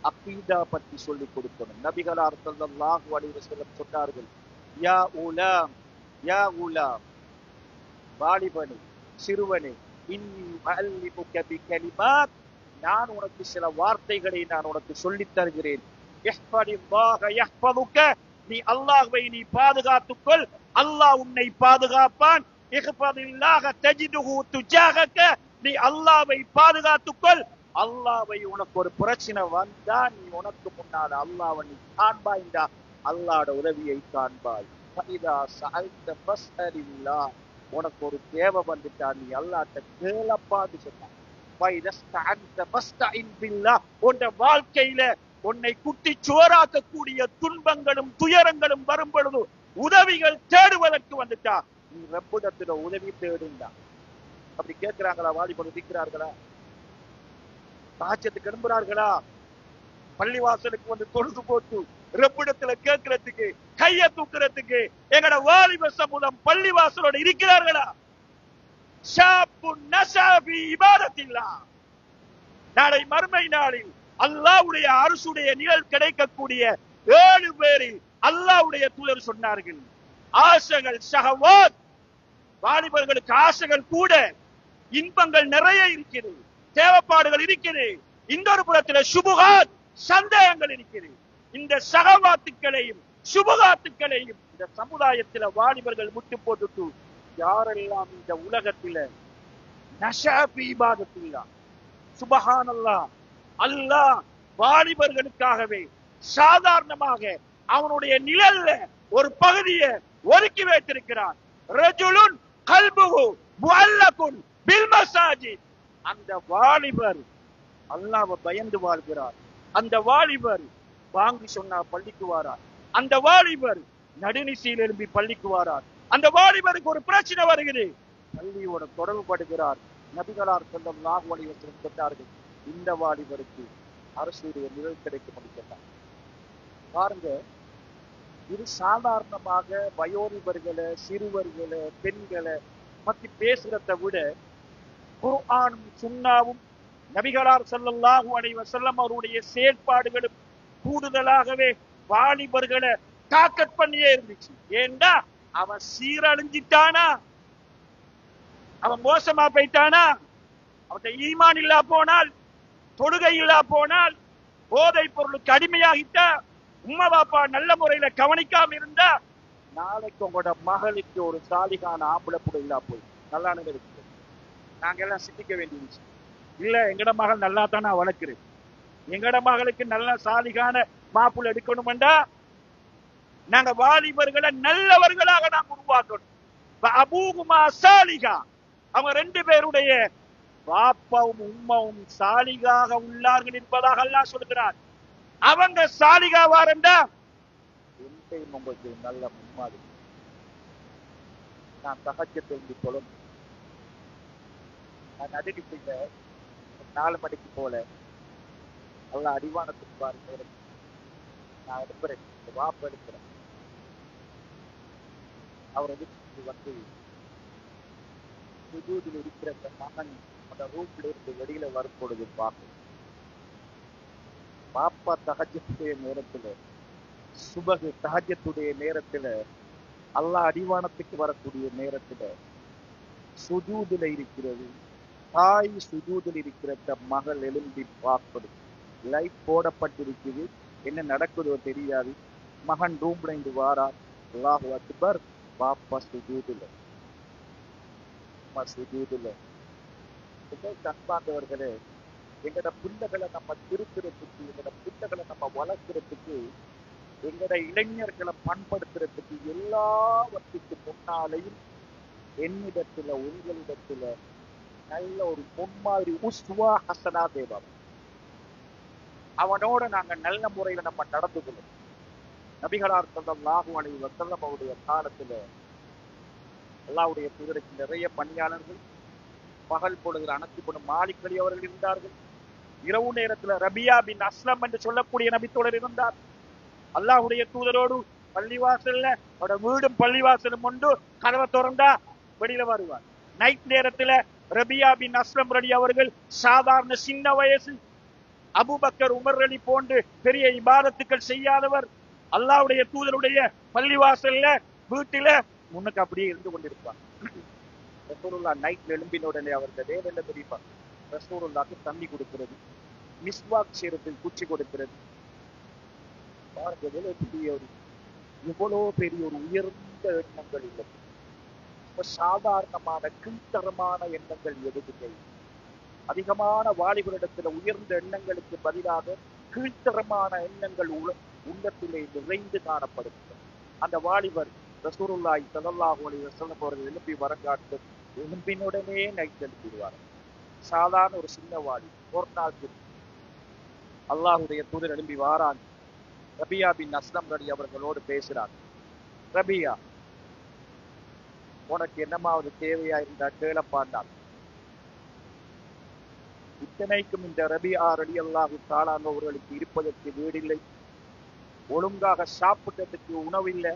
அகீதா பற்றி சொல்லிக் கொடுக்கணும். நபிகளார் ஸல்லல்லாஹு அலைஹி வஸல்லம் சொன்னார்கள், யா உலாம், யா உலாம், வாலிபனே, சிறுவனே, இன்னி உஅல்லிமுக பிகலிமாத், நான் உனக்கு சில வார்த்தைகளை நான் உனக்கு சொல்லித் தருகிறேன். இஹ்ஃபதில்லாஹ யஹ்ஃபதுக, நீ அல்லாஹ்வை நீ பாதுகாத்துக்கொள், அல்லாஹ் உன்னை பாதுகாப்பான். இஹ்ஃபதில்லாஹ தஜிதுஹு துஜாஹக, நீ அல்லாஹ்வை பாதுகாத்துக்கொள், அல்லாஹ்வை உனக்கு ஒரு பிரச்சனை வந்தா நீ உனக்கு முன்னால அல்லாஹ்வை நீ காண்பாய்டா, அல்லாஹ்வோட உதவியை காண்பாய். ஃபஇதா சஅல்த ஃபஸ்அலில்லாஹ், உனக்கு ஒரு தேவை வந்துட்டா நீ அல்லாஹ்ட்ட கேளப்பான்னு சொன்னான். உன் வாழ்க்கையில உன்னை குட்டி சோறாக்கக்கூடிய துன்பங்களும் துயரங்களும் வரும் பொழுது உதவிகள் தேடுவதற்கு வந்துட்டா நீ ரப்பிடத்துல உதவி தேடுண்டா. அப்படி கேட்கிறாங்களா? வாலிபர்கள் இருக்கிறார்களா? தாஜத்துக்கு எழும்புறார்களா? பள்ளிவாசலுக்கு வந்து தொழுது போட்டு ரப்பிடத்துல கேட்கறதுக்கு கைய தூக்குறதுக்கு எங்கட வாலிப சமூகம் பள்ளிவாசலோட இருக்கிறார்களா? நாளை மறுமை நாளில் அல்லாஹ்வுடைய அரசுடைய நிழல் கிடைக்கக்கூடிய 7 பேரில் அல்லாஹ்வுடைய தூதர் சொன்னார்கள், ஆசைகள் ஷஹவாத், வாலிபர்களுக்கு ஆசைகள் கூட, இன்பங்கள் நிறைய இருக்கிறது, தேவைப்பாடுகள் இருக்கிறது. இன்னொரு புறத்தில் சுபுகாத், சந்தேகங்கள் இருக்கிறது. இந்த ஷஹவாத்துக்களையும் சுபுகாத்துக்களையும் இந்த சமுதாயத்தில் வாலிபர்கள் முட்டு போட்டுட்டு யாரெல்லாம் இந்த உலகத்தில நஷபி இபாதத்தில்லா சுபஹானல்லாஹ் அல்லாஹ் வாலிபர்களுக்காகவே சாதாரணமாக அவனுடைய நிழல்ல ஒரு பகுதியை ஒதுக்கி வைத்திருக்கிறான். ரஜுலுன் கல்புஹு முஅல்லகுன் பில் மசாஜித். அந்த வாலிபர் அல்லாஹ்வை பயந்து வாழ்கிறார். அந்த வாலிபர் வாங்கி சொன்னா பள்ளிக்கு வாரார். அந்த வாலிபர் நடுநிசையில் எழும்பி பள்ளிக்கு வாரார். அந்த வாலிபருக்கு ஒரு பிரச்சனை வருகிறது, பள்ளியோட தொடர்பு படுகிறார். நபிகளார் ஸல்லல்லாஹு அலைஹி வஸல்லம் சொன்னார்கள், இந்த வாலிபருக்கு அரசுடைய நிழல் கிடைக்கும் கேட்டார். பாருங்க, இது சாதாரணமாக வயோதிபர்களை, சிறுவர்களை, பெண்களை பத்தி பேசுறதை விட குர்ஆனும் சுன்னாவும் நபிகளார் ஸல்லல்லாஹு அலைஹி வஸல்லம் அவருடைய செயற்பாடுகளும் கூடுதலாகவே வாலிபர்களை தாக்கத் பண்ணியே இருந்துச்சு. ஏண்டா அவன் சீரழிஞ்சிட்டானா, அவன் மோசமா போயிட்டானா, அவன் ஈமான் இல்லா போனால், தொழுகை இல்லா போனால், போதை பொருளுக்கு அடிமையாகிட்டா, உம்மா பாப்பா நல்ல முறையில கவனிக்காம இருந்தா, நாளைக்கு உங்களோட மகளுக்கு ஒரு சாலிகான ஆம்பளை புள்ள இல்லா போய் நல்லா இருக்கு. நாங்க எல்லாம் சிந்திக்க வேண்டிய இல்ல, எங்கட மகள் நல்லா தான் நான் வளர்க்கிறேன். எங்கட மகளுக்கு நல்ல சாலிகான மாப்புள்ள எடுக்கணும்டா நாங்க வாலிபர்களை நல்லவர்களாக நாங்க உருவாக்கணும். அபூகுமா சாலிகா, அவங்க ரெண்டு பேருடைய பாப்பாவும் உம்மாவும் சாலிகாக உள்ளார்கள் என்பதாக அல்லாஹ் சொல்கிறார். அவங்க சாலிகா வாரண்டா உங்களுக்கு நல்ல முன்மாதிரி. நான் தஹஜ்ஜத் எழுதி சொல்லணும். நான் நடுநிசையில 4 மணிக்கு போல நல்லா அடிவானத்துக்கு பாருங்க, நான் எடுக்கிறேன், வாப்ப எடுக்கிறேன். அவர் வந்து சுஜூதில் இருக்கிற அந்த மகன் அந்த ரூம்ல இருந்து வெளியில வரும் பொழுது பார்க்கும். பாப்பா தஹஜ்ஜுடைய நேரத்துல, சுபகு தஹஜ்ஜுடைய நேரத்துல, அல்லாஹ் அடிவானத்துக்கு வரக்கூடிய நேரத்துல சுஜூதில் இருக்கிறது. தாய் சுஜூதில் இருக்கிற மகள் எழும்பி பார்ப்பது. லைட் போடப்பட்டிருக்குது, என்ன நடக்குதோ தெரியாது. மகன் ரூம்ல இருந்து வாரார். அல்லாஹு அக்பர். பாப்பா சுஜூதுல, சுஜூதுல. அன்பார்ந்தவர்களே, எங்கட பிள்ளைகளை நம்ம திருத்துறதுக்கு, எங்கட பிள்ளைகளை நம்ம வளர்க்கிறதுக்கு, எங்கட இளைஞர்களை பண்படுத்துறதுக்கு எல்லாவற்றுக்கு முன்னாலையும் என்னிடத்துல, உங்களிடத்துல நல்ல ஒரு முன்மாதிரி உஸ்வா ஹசனா தேவா. அவனோட நாங்க நல்ல முறையில நம்ம நடந்து கொள்ளும். நபிகளார் ஸல்லல்லாஹு அலைஹி வஸல்லம் அவருடைய காலத்துல அல்லாஹ்வுடைய தூதருக்கு நிறைய பணியாளர்கள், பகல் பொழுது அணைக்கப்படும் மாலிக் அவர்கள் இருந்தார்கள். இரவு நேரத்துல ரபியா பின் அஸ்லம் என்று சொல்லக்கூடிய நபித்தோழர் இருந்தார். அல்லாஹ்வுடைய தூதரோடு பள்ளிவாசல்ல, அவரோட வீடும் பள்ளிவாசலும் கொண்டு கதவை திறந்தா வெளியில வருவார். நைட் நேரத்துல ரபியா பின் அஸ்லம் ரலி அவர்கள் சாதாரண சின்ன வயசு, அபூபக்கர் உமர் அலி போன்று பெரிய இபாதத்துக்கள் செய்யாதவர், அல்லாஹ்வுடைய தூதருடைய பள்ளிவாசல்ல வீட்டில முன்னுக்கு அப்படியே இருந்து கொண்டிருப்பார். ரசூலுல்லாஹ் நைட்ல எழும்பின உடனே அவர்கள் வேலையில தெரிவிப்பார். ரசூலுல்லாஹ்க்கு தண்ணி கொடுக்கிறது, மிஸ்வாக் செய்யறது, குச்சி கொடுக்கிறது. இவ்வளவு பெரிய ஒரு உயர்ந்த எண்ணங்கள் இல்லை. சாதாரணமான கீழ்த்தரமான எண்ணங்கள் எதுவுமே. அதிகமான வாலிபரிடத்துல உயர்ந்த எண்ணங்களுக்கு பதிலாக கீழ்த்தரமான எண்ணங்கள் உள்ளத்திலே நிறைந்து காணப்படுகிறது. அந்த வாலிபர் ரசூலுல்லாஹி ஸல்லல்லாஹு அலைஹி வஸல்லம் அவர்கள் எழுப்பி வரங்காட்டு எழும்பினுடனே நைட் எழுப்பிடுவார். சாதாரண ஒரு சின்ன வாலிபர். ஒரு நாள் அல்லாஹ்வுடைய தூதர் எழுப்பி வாரான். ரபியா பின் அஸ்லம் ரலி அவர்களோடு பேசுறார். ரபியா, உனக்கு என்னமாவது தேவையா இருந்தா கேளப்பாண்டான். இத்தனைக்கும் இந்த ரபியா ரலியல்லாஹு தஆலா அவர்களுக்கு இருப்பதற்கு வீடில்லை, ஒழுங்காக சாப்பிட்டதுக்கு உணவில்லை,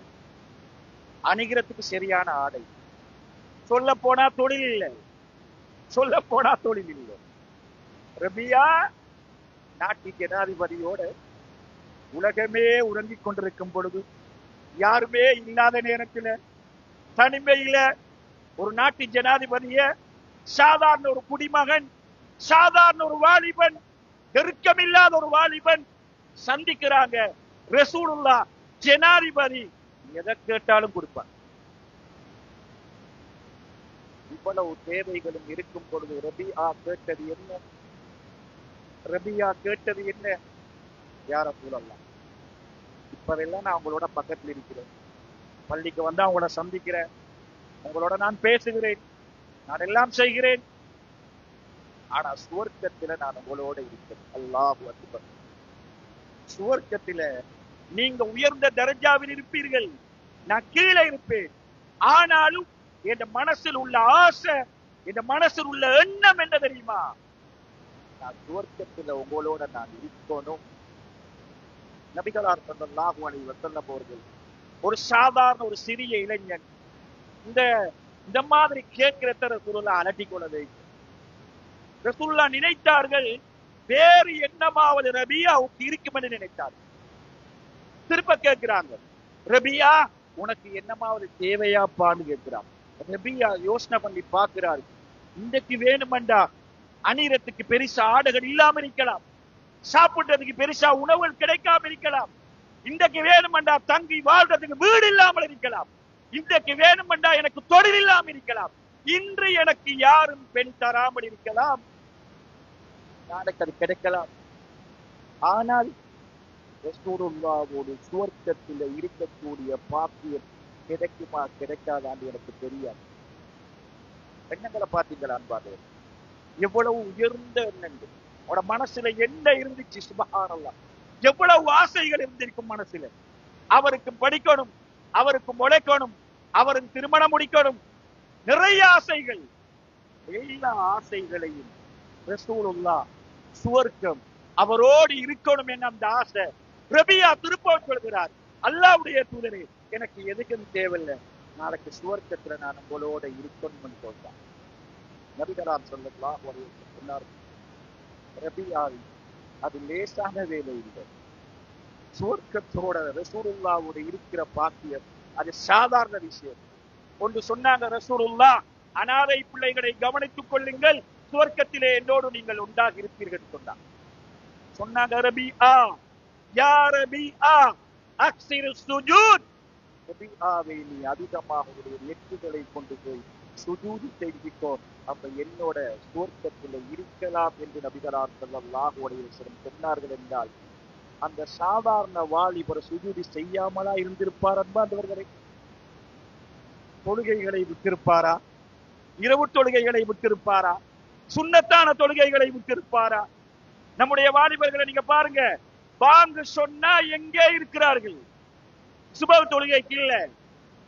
அணிகிறதுக்கு சரியான ஆடை, சொல்ல போனா தொழில் இல்லை, சொல்ல போனா தொழில் இல்லை. ரபியா நாட்டு ஜனாதிபதியோட உலகமே உறங்கிக் கொண்டிருக்கும் பொழுது, யாருமே இல்லாத நேரத்துல, தனிமையில ஒரு நாட்டு ஜனாதிபதிய சாதாரண ஒரு குடிமகன், சாதாரண ஒரு வாலிபன், நெருக்கமில்லாத ஒரு வாலிபன் சந்திக்கிறாங்க. ரசூலுல்லாஹ் ஜனாதிபதி எதை கேட்டாலும் கொடுப்பார். இவ்வளவு தேவைகளும் இருக்கும் பொழுது ரபியா கேட்டது என்ன? ரபியா கேட்டது என்ன? யார சூழல்லாம் இப்பவெல்லாம் நான் உங்களோட பக்கத்தில் இருக்கிறேன், பள்ளிக்கு வந்தா உங்களோட சந்திக்கிறேன், உங்களோட நான் பேசுகிறேன், நான் எல்லாம் செய்கிறேன். ஆனா சுவர்க்கத்தில நான் உங்களோட இருக்கிறேன். அல்லாஹு அக்பர். சுவர்க்கத்தில நீங்க உயர்ந்த தரஜாவில் இருப்பீர்கள், நான் கீழே இருப்பேன். ஆனாலும் என் மனசில் உள்ள ஆசை, என் மனசில் உள்ள எண்ணம் என்ன தெரியுமா? நான் சுவர்க்கத்தில உங்களோட நான் இருக்கணும். நபிகளார் ஸல்லல்லாஹு அலைஹி வஸல்லம் அவர்கள் ஒரு சாதாரண ஒரு சிறிய இளைஞன் இந்த மாதிரி கேட்கிற ரசூலுல்லாஹ் அலட்டி கொள்ளவே. ரசூலுல்லாஹ் நினைத்தார்கள் வேறு என்னமாவது ரபியாவுக்கு இருக்கும் என்று நினைத்தார்கள். திருப்ப கேட்கிறாங்க, ரபியா உனக்கு என்னமாவது தேவையாப்பான்னு கேட்கிறாங்க. ரபியா யோசனை பண்ணி பார்க்கிறாரு. இன்றைக்கு வேணுமெண்டா அணிரத்துக்கு பெருசா ஆடைகள் இல்லாம இருக்கலாம், சாப்பிடுறதுக்கு பெருசா உணவுகள் கிடைக்காம இருக்கலாம், இன்றைக்கு வேணுமெண்டா தங்கி வாழ்றதுக்கு வீடு இல்லாமல் இருக்கலாம், இன்றைக்கு வேணுமெண்டா எனக்கு தொழில் இல்லாமல் இருக்கலாம், இன்று எனக்கு யாரும் பெண் தராமல் இருக்கலாம், நாளைக்கு அது கிடைக்கலாம். ஆனால் ரசூலுல்லாஹ்வோடு சுவர்க்கத்தில் இருக்கக்கூடிய பாக்கியம் கிடைக்குமா கிடைக்காதான்னு எனக்கு தெரியாது. எண்ணங்களை பார்த்தீங்களா அன்பாக? எவ்வளவு உயர்ந்த எண்ணங்கள் அவட மனசுல என்ன இருந்துச்சு! சுப்ஹானல்லாஹ். எவ்வளவு ஆசைகள் இருந்திருக்கும் மனசுல. அவருக்கு படிக்கணும், அவருக்கு முளைக்கணும், அவருக்கு திருமணம் முடிக்கணும், நிறைய ஆசைகள். எல்லா ஆசைகளையும் ரசூலுல்லாஹ் சுவர்க்கம் அவரோடு இருக்கணும் என்ற அந்த ஆசை ரபியா திருப்ப சொல்கிறார், அல்லாஹ்வுடைய தூதரே எனக்கு எதுக்கும் தேவையில்லை, நாளைக்கு சுவர்க்கத்துல நான் உங்களோட இருக்கணும்னு சொல்றான். நபிகளார் ஸல்லல்லாஹு அலைஹி வஸல்லம் சொன்னார், ரபியாவி அது லேசான வேலை இல்லை. சுவர்க்கத்தோட ரசூலுல்லாஹ்வோட இருக்கிற பாக்கியம் அது சாதாரண விஷயம். ஒன்று சொன்னாங்க ரசூலுல்லாஹ், அனாதை பிள்ளைகளை கவனித்துக் கொள்ளுங்கள், சுவர்க்கத்திலே என்னோடு நீங்கள் உண்டாகி இருப்பீர்கள் சொன்னாங்க. ரபியா யா ரபியா அக்ஸிரு சுஜூத், ரபியாவை நீ அதிகமாக உடைய நெற்றிகளை கொண்டு போய் சுஜூது செய்திக்கோ, அப்ப என்னோட சுவர்க்கத்தில் இருக்கலாம் என்று நபிகளார் ஸல்லல்லாஹு அலைஹி வஸல்லம் சொன்னார்கள் என்றால், அந்த சாதாரண வாலிபர் சுஜூதி செய்யாமலா இருந்திருப்பார் அன்பார்ந்தவர்களே? தொழுகைகளை விட்டிருப்பாரா? இரவு தொழுகைகளை விட்டிருப்பாரா? சுன்னத்தான தொழுகைகளை விட்டிருப்பாரா? நம்முடைய வாலிபர்களை நீங்க பாருங்க, பாங்கு சொன்னா எங்கே இருக்கிறார்கள்? சுபஹ் தொழுகைக்கு இல்ல,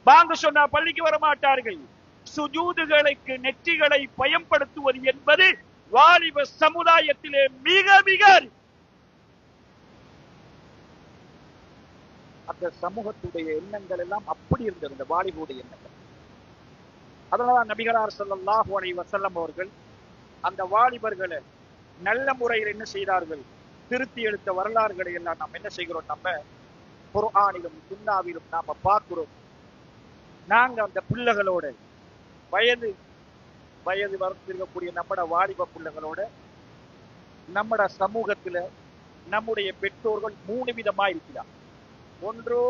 பாங்கு சொன்னா பள்ளிக்கு வர மாட்டார்கள். சுஜூதுகளுக்கு நெற்றிகளை பயன்படுத்துவது என்பது வாலிப சமுதாயத்திலே மிக மிக அந்த சமூகத்துடைய எண்ணங்கள் எல்லாம் அப்படி இருந்தது, இந்த வாலிபுடைய எண்ணங்கள். அதனாலதான் நபிகளார் ஸல்லல்லாஹு அலைஹி வஸல்லம் அவர்கள் அந்த வாலிபர்களை நல்ல முறையில் என்ன செய்தார்கள், திருத்தி எடுத்த வரலாறுகளை எல்லாம் நாம் என்ன செய்கிறோம், நம்ம குர்ஆனிலும் சுன்னாவிலும் நாம பார்க்கிறோம். நாங்க அந்த பிள்ளைகளோட வயது வரத்திருக்கக்கூடிய நம்மட வாலிப பிள்ளைகளோட நம்மட சமூகத்துல நம்முடைய பெற்றோர்கள் 3 விதமா இருக்கிறார். ஒன்று,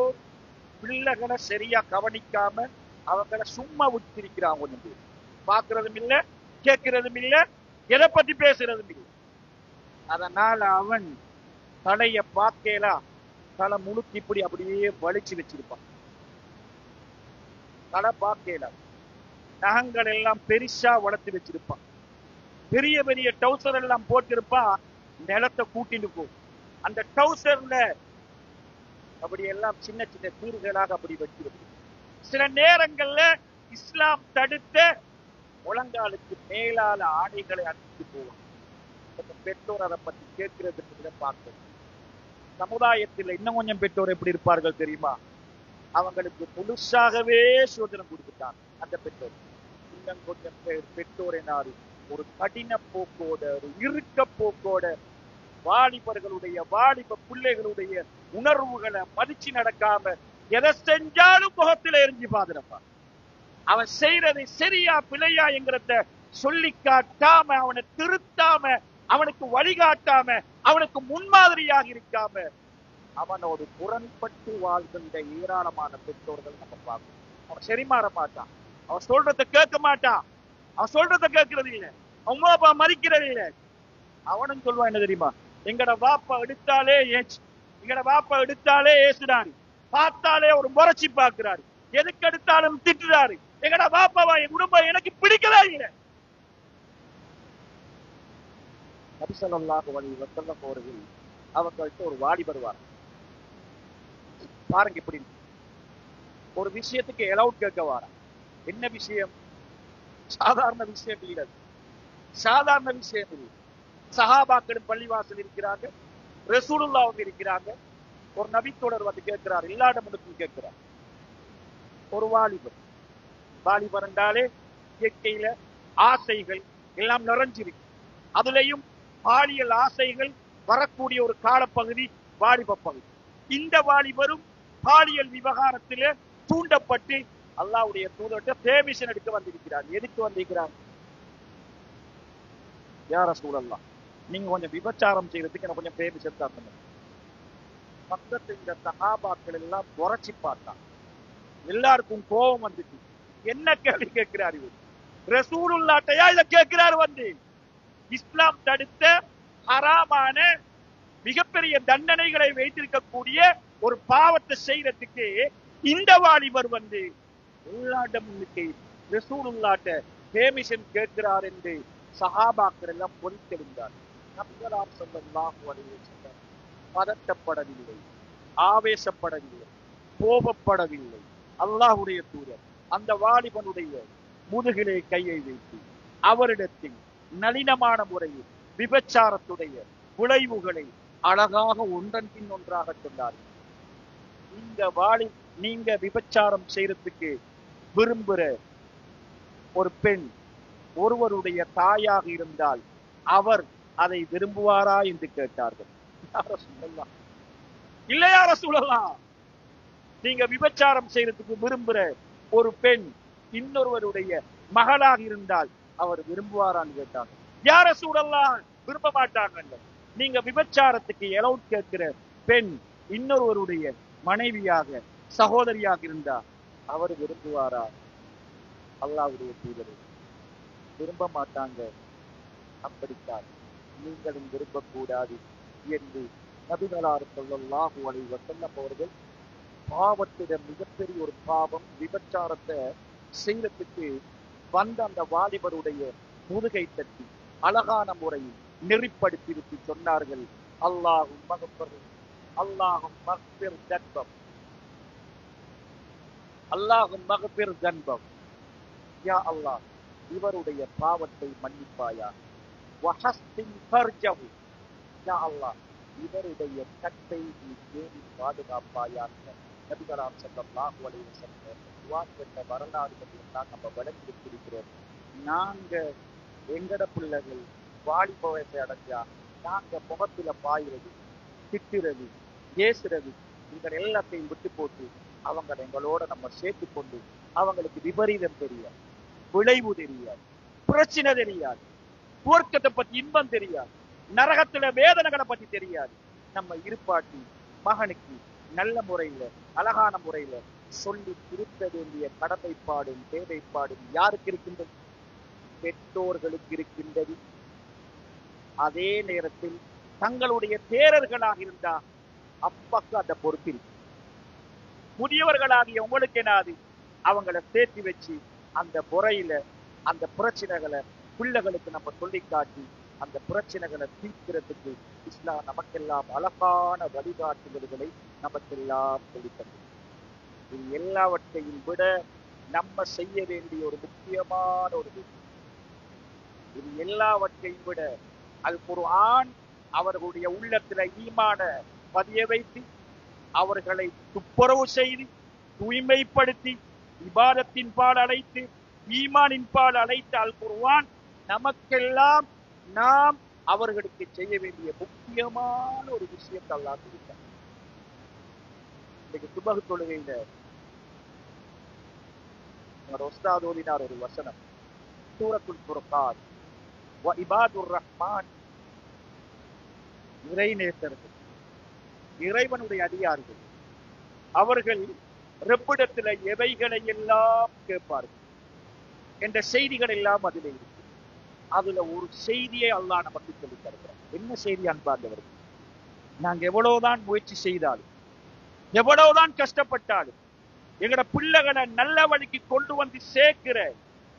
பிள்ளைகளை சரியா கவனிக்காம அவங்களை சும்மா விட்டிருக்கிறான், கொஞ்சம் பேர் பார்க்கறதும் இல்லை, கேட்கறதும் இல்லை, எதை பத்தி பேசுறதும் இல்லை. அதனால அவன் தலைய பார்க்கலாம், தலை முழுக்க இப்படி அப்படியே வலிச்சு வச்சிருப்பான். தலை பார்க்கலாம், நகங்கள் எல்லாம் பெருசா வளர்த்து வச்சிருப்பான், பெரிய பெரிய டவுசர் எல்லாம் போட்டிருப்பான், நிலத்தை கூட்டிட்டு போ. அந்த டவுசர்ல அப்படி எல்லாம் சின்ன சின்ன கூறுகளாக அப்படி வச்சிருக்கும். சில நேரங்கள்ல இஸ்லாம் தடுத்த முழங்காலுக்கு மேலால ஆடைகளை அணிந்து போவான். பெற்றோர் அதை பத்தி கேட்கிறது பார்க்கணும். சமுதாயத்தில் இன்னும் கொஞ்சம் பெற்றோர் எப்படி இருப்பார்கள் தெரியுமா? அவங்களுக்கு முழுசாகவே சோதனை கொடுத்துட்டாங்க. அந்த பெற்றோர் இன்னும் கொஞ்சம் பெற்றோர் என்னாரு ஒரு கடின போக்கோட, ஒரு இறுக்க போக்கோட வாலிபர்களுடைய வாலிப பிள்ளைகளுடைய உணர்வுகளை மதிச்சு நடக்காம எதை செஞ்சாலும் முகத்துல எரிஞ்சு பாதுகாப்பான். அவன் செய்யறது சரியா பிழையா என்கிறத சொல்லி காட்டாம, அவனை திருத்தாம, அவனுக்கு வழிகாட்டாம, அவனுக்கு முன்மாதிரியாக இருக்காம அவனோடு புறன்பட்டு வாழ்கின்ற ஏராளமான பெற்றோர்கள் நம்ம பார்க்கணும். அவன் சரி மாற மாட்டான், அவன் சொல்றத கேட்க மாட்டான், அவன் சொல்றத கேட்கறது இல்ல, அம்மா அப்பா மதிக்கிறது இல்ல. அவனும் சொல்லுவான் என்ன தெரியுமா, எங்கட பாப்பா எடுத்தாலே ஏச்சு, எங்கட பாப்பா எடுத்தாலே ஏசுறாரு, பார்த்தாலே ஒரு முறைச்சி பார்க்கிறாரு, எதுக்கு எடுத்தாலும் திட்டுறாரு, எங்கட பாப்பாவா என் குடும்பம் எனக்கு பிடிக்கவே இல்லை. நபி ஸல்லல்லாஹு அலைஹி வஸல்லம் அவர்கள் அவங்கள்ட்ட ஒரு வாலிபர் வார். பாருங்க இப்படி ஒரு விஷயத்துக்கு எலவுட் கேட்க வாரா. என்ன விஷயம்? சாதாரண விஷயம் இல்லை, சாதாரண விஷயம் இல்லை. சஹாபாக்களும் பள்ளிவாசல் இருக்கிறாங்க, ரசூலுல்லாஹ் இருக்கிறாங்க. ஒரு நபித்தோழர் வந்து கேட்கிறார், எல்லா இடமும் கேட்கிறார். ஒரு வாலிபர், வாலிபர் என்றாலே இயற்கையில ஆசைகள் எல்லாம் நிறைஞ்சிருக்கு, அதுலயும் பாலியல் ஆசைகள் வரக்கூடிய ஒரு காலப்பகுதி வாலிப பகுதி. இந்த வாலிபரும் பாலியல் விவகாரத்திலே தூண்டப்பட்டு அல்லாஹ்வுடைய தூதர்கிட்ட பெர்மிஷன் எடுக்க வந்திருக்கிறார். எதுக்கு வந்திருக்கிறார்? யா ரசூலல்லாஹ், நீங்க கொஞ்சம் விபச்சாரம் செய்யறதுக்கு எனக்கு கொஞ்சம் பெர்மிஷன் தரணும். பக்கத்து இந்த சஹாபாக்கள் எல்லாம் குறைச்சி பார்த்தாங்க, எல்லாருக்கும் கோபம் வந்துச்சு. என்ன கேள்வி கேட்கிறார் இவர்? ரசூலுல்லாஹ்ட்டயா இத கேட்கிறார் வந்து? இஸ்லாம் தடுத்த ஹராமான மிகப்பெரிய தண்டனைகளை வைத்திருக்கக்கூடிய ஒரு பாவத்தை செய்யறதுக்கு இந்த வாலிபர் வந்து எல்லாடமும் ரசூலுல்லாஹ்ட்ட பெர்மிஷன் கேட்கிறார் என்று சஹாபாக்கள் எல்லாம் பொறித்தெழுந்தார். நபிகளார் ஸல்லல்லாஹு அலைஹி வஸல்லம் பதட்டப்படவில்லை, ஆவேசப்படவில்லை, கோபப்படவில்லை. அல்லாஹ்வுடைய தூதர் அந்த வாலிபனுடைய முதுகிலே கையை வைத்து அவரிடத்தில் நளினமான முறையில் விபச்சாரத்துடைய விளைவுகளை அழகாக ஒன்றன் பின் ஒன்றாக சொன்னார்கள். நீங்க விபச்சாரம் செய்யறதுக்கு விரும்புற ஒரு பெண் ஒருவருடைய தாயாக இருந்தால் அவர் அதை விரும்புவாரா என்று கேட்டார்கள். இல்லையா ரசூலல்லாஹ், நீங்க விபச்சாரம் செய்யறதுக்கு விரும்புற ஒரு பெண் இன்னொருவருடைய மகளாக இருந்தால் அவர் விரும்புவாரான்னு கேட்டாங்க. யா ரசூலல்லாஹ், விரும்ப மாட்டாங்கல்ல. நீங்க விபச்சாரத்துக்கு எலவுட் கேட்கிற பெண் இன்னொருவருடைய மனைவியாக சகோதரியாக இருந்தா அவர் விரும்புவாரா? அல்லாஹ்வுடைய தூதரே, விரும்ப மாட்டாங்க. அப்படித்தான் நீங்களும் விரும்பக்கூடாது என்று நபிகளார் ஸல்லல்லாஹு அலைஹி வஸல்லம் அவர்கள் பாவத்திடம் மிகப்பெரிய ஒரு பாவம் விபச்சாரத்தை செய்யறதுக்கு வந்த அந்த வாலிபருடைய முதுகை தட்டி அழகான முறையில் நெறிப்படுத்தி சொன்னார்கள், அல்லாஹும் மக்ஃபிர், அல்லாஹும் மக்ஃபிர் தன்பம், அல்லாஹும் மக்ஃபிர் தன்பம். யா அல்லாஹ், இவருடைய பாவத்தை மன்னிப்பாயா. வஹஸ்ஸின் ஃபர்ஜஹு, யா அல்லாஹ், இவருடைய கட்டை நீ பேணி பாதுகாப்பாயாக. நபிகளார் ஸல்லல்லாஹு அலைஹி வஸல்லம் துஆ கேட்ட வரலாறுகள் எல்லாம் நம்ம வழங்கியிருக்கிறோம். நாங்க எங்கட பிள்ளைகள் வாலிப வயசை அடைஞ்சா நாங்க முகத்துல பாயிறது, திட்டுறது, ஏசுறது, இந்த எல்லாத்தையும் விட்டு போட்டு அவங்க எங்களோட நம்ம சேர்த்து கொண்டு அவங்களுக்கு விபரீதம் தெரியாது, விளைவு தெரியாது, பிரச்சனை தெரியாது, போர்க்கத்தை பத்தி இன்பம் தெரியாது, நரகத்துல வேதனைகளை பத்தி தெரியாது. நம்ம இருப்பாட்டி மகனுக்கு நல்ல முறையில அழகான முறையில சொல்லி திருத்த வேண்டிய கடமைப்பாடும் தேவைப்பாடும் யாருக்கு இருக்கின்றது? பெற்றோர்களுக்கு இருக்கின்றது. அதே நேரத்தில் தங்களுடைய தேரர்களாக இருந்தா அப்பாக்கு அந்த பொறுப்பு இருக்கு. முதியவர்களாகிய உங்களுக்கு என்னாது? அவங்கள சேர்த்து வச்சு அந்த முறையில அந்த பிரச்சனைகளை பிள்ளைகளுக்கு நம்ம சொல்லி காட்டி அந்த பிரச்சனைகளை தீர்க்கிறதுக்கு இஸ்லாம் நமக்கெல்லாம் அழகான வழிகாட்டுதல்களை நமக்கெல்லாம் சொல்லித்தந்தது. இது எல்லாவற்றையும் விட நம்ம செய்ய வேண்டிய ஒரு முக்கியமான ஒரு விஷயம். இது எல்லாவற்றையும் விட அல் குர்ஆன் அவர்களுடைய உள்ளத்துல ஈமான பதிய வைத்து அவர்களை துப்புரவு செய்து தூய்மைப்படுத்தி இபாதத்தின் பால் அழைத்து ஈமானின் பால் அழைத்த அல் குர்ஆன் நமக்கெல்லாம் நாம் அவர்களுக்கு செய்ய வேண்டிய முக்கியமான ஒரு விஷயத்தை அல்லாஹ் சொல்லிட்டார். இன்னைக்கு சுபஹ் தொழுகையில உஸ்தாத் ஓதினார் ஒரு வசனம், சூரத்துல் ஃபுர்கான், வ இபாதுர் ரஹ்மான், இறைநேசர்கள், இறைவனுடைய அடியார்கள், அவர்கள் ரப்பிடத்துல எவைகளை எல்லாம் கேட்பார்கள். என்ற செய்திகள் எல்லாம் அதில் இருக்கு. அதுல ஒரு செய்தியை அல்லாஹ் நமக்கு சொல்லித் தருகிறார். என்ன செய்தி அன்பார்ந்தவர்கள்? நாங்க எவ்வளவுதான் முயற்சி செய்தாலும், எவ்வளவுதான் கஷ்டப்பட்டாலும், எங்கட பிள்ளைகளை நல்ல வழிக்கு கொண்டு வந்து சேர்க்கிற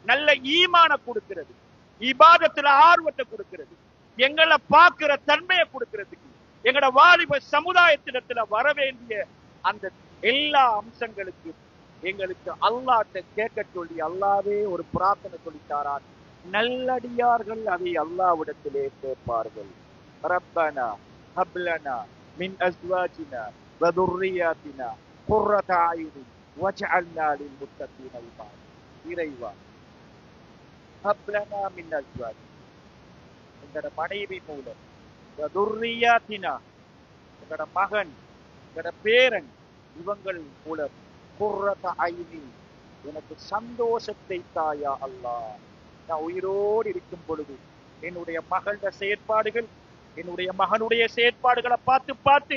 நல்ல ஈமான கொடுக்கிறது, இபாதத்துல ஆர்வத்தை கொடுக்கிறது, எங்களை பார்க்கிற தன்மையை கொடுக்கிறதுக்கு எங்கட வாலிப சமுதாயத்திடத்துல வர வேண்டிய அந்த எல்லா அம்சங்களுக்கும் எங்களுக்கு அல்லாஹ்ட்ட கேட்க சொல்லி அல்லாவே ஒரு பிரார்த்தனை சொல்லித்தாரார். நல்லடியார்கள் அதை அல்லாஹ்விடத்திலே கேட்பார்கள். ரப்பனா ஹப்லனா மின் அஸ்வாஜினா வ துர்ரியாத்தினா குர்ரத அயுனின் வஜஅல்னா லில் முத்தகீன இமாமா. இறைவா, ஹப்லனா மின் அஸ்வாஜினா, எங்கட மனைவி மூலம், வ துர்ரியாத்தினா, எங்கட மகன், எங்கட பேரன், இவங்கள் மூலம் குர்ரத அயுனின், எனக்கு சந்தோஷத்தை தாயா அல்லாஹ். நான் உயிரோடு இருக்கும் பொழுது என்னுடைய மகளோட செயற்பாடுகள், என்னுடைய மகனுடைய செயற்பாடுகளை பார்த்து பார்த்து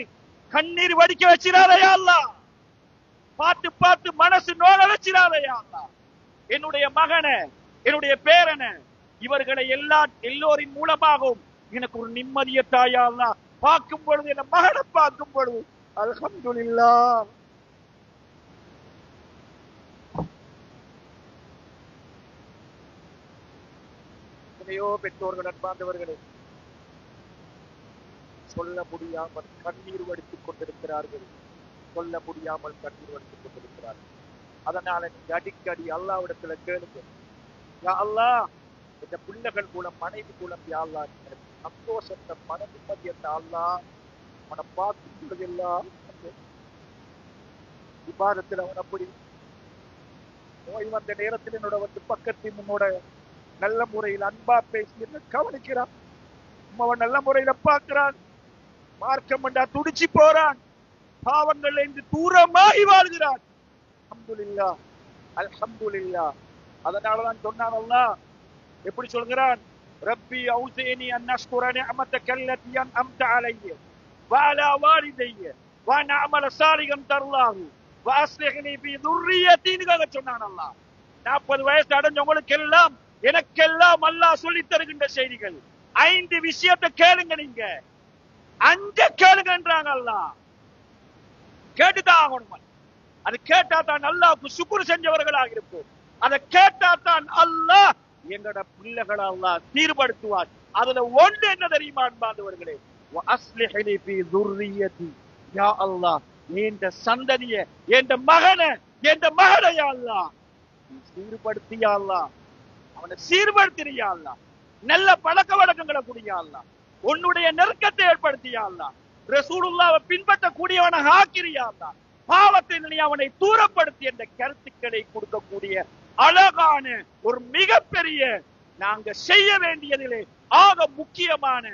கண்ணீர் வடிக்க வச்சிடாதையா அல்லாஹ். பார்த்து பார்த்து மனசு நோக வச்சிடாதையா அல்லாஹ். என்னுடைய மகனை, என்னுடைய பேரனை, இவர்களை எல்லோரின் மூலமாகவும் எனக்கு ஒரு நிம்மதிய தாயா அல்லாஹ். பார்க்கும் பொழுது, என் மகனை பார்க்கும் பொழுது அல்ஹம்துலில்லாஹ். எத்தனையோ பெற்றோர்கள் அன்பார்ந்தவர்களே சொல்ல முடியாமல் கண்ணீர் வடித்துக் கொண்டிருக்கிறார்கள், சொல்ல முடியாமல் கண்ணீர் வடித்துக் கொண்டிருக்கிறார்கள். அதனால நீங்க அடிக்கடி அல்லாஹ்விடத்துல கேளுங்க, யா அல்லாஹ், இந்த பிள்ளைகள் மூலம், மனைவி மூலம் யா அல்லாஹ் எனக்கு சந்தோஷத்தை, மன நிம்மதியத்தை அல்லாஹ் அவனை பார்க்கும் பொழுதெல்லாம் விவாதத்தில் அவன் அப்படி நோய் வந்த நேரத்தில் என்னோட வந்து பக்கத்தில் உன்னோட நல்ல முறையில் அன்பா பேசி என்ன கவனிக்கிறான். அவன் நல்ல முறையில பார்க்கிறான், மார்க்கம் என்றா துடிச்சு போறான், பாவங்கள்ல இருந்து தூரமாகி வாழ்கிறான். அல்ஹம்துலில்லாஹ், அல்ஹம்துலில்லாஹ். அதனாலதான் சொன்னான் அல்லாஹ், எப்படி சொல்கிறான்? ரப்பி அவுஸினி அன் அஷ்குர நிஅமதக அல்லதி அன்அம்த அலைய வ அலா வாலிதைய வ அன் அஅமல சாலிஹன் தர்லாஹு வ அஸ்லிஹ்னி ஃபீ துர்ரியத்தின்னு சொன்னான் அல்லாஹ். 40 வயசு அடைஞ்சவங்களுக்கு எல்லாம், எனக்கெல்லாம் அல்லாஹ் சொல்லி தருகின்ற செய்திகள் 5 விஷயத்தை கேளுங்க. நீங்க 5 கேளுங்கன்றாங்க அல்லாஹ். கேட்டுதான் ஆகணும். அது கேட்டா தான் அல்லாஹ்வுக்கு சுக்ர் செஞ்சவர்களாக இருப்போம். அதை கேட்டா தான் அல்லாஹ் எங்கட பிள்ளைகளை அல்லாஹ் சீர்படுத்துவார். அதுல ஒன்று என்ன தெரியுமா அன்பார்ந்தவர்களே? வ அஸ்லிஹ்னி ஃபீ துர்ரியத்தி, யா அல்லாஹ் இந்த சந்ததிய, இந்த மகனை, இந்த மகளை யா அல்லாஹ் நீ சீர்படுத்தியா அல்லாஹ், அவனை சீர்படுத்தியா அல்லாஹ், நல்ல பழக்க வழக்கங்களை குடியா அல்லாஹ், உன்னுடைய நெருக்கத்தை ஏற்படுத்தியா அல்லாஹ், ரசூலுல்லாஹ்வை பின்பற்றக்கூடியவனாக ஆக்கிறியா அல்லாஹ், பாவத்தை நீ அவனை தூரப்படுத்தி என்ற கருத்துக்களை கொடுக்கக்கூடிய அழகான ஒரு மிகப்பெரிய, நாங்க செய்ய வேண்டியதிலே ஆக முக்கியமான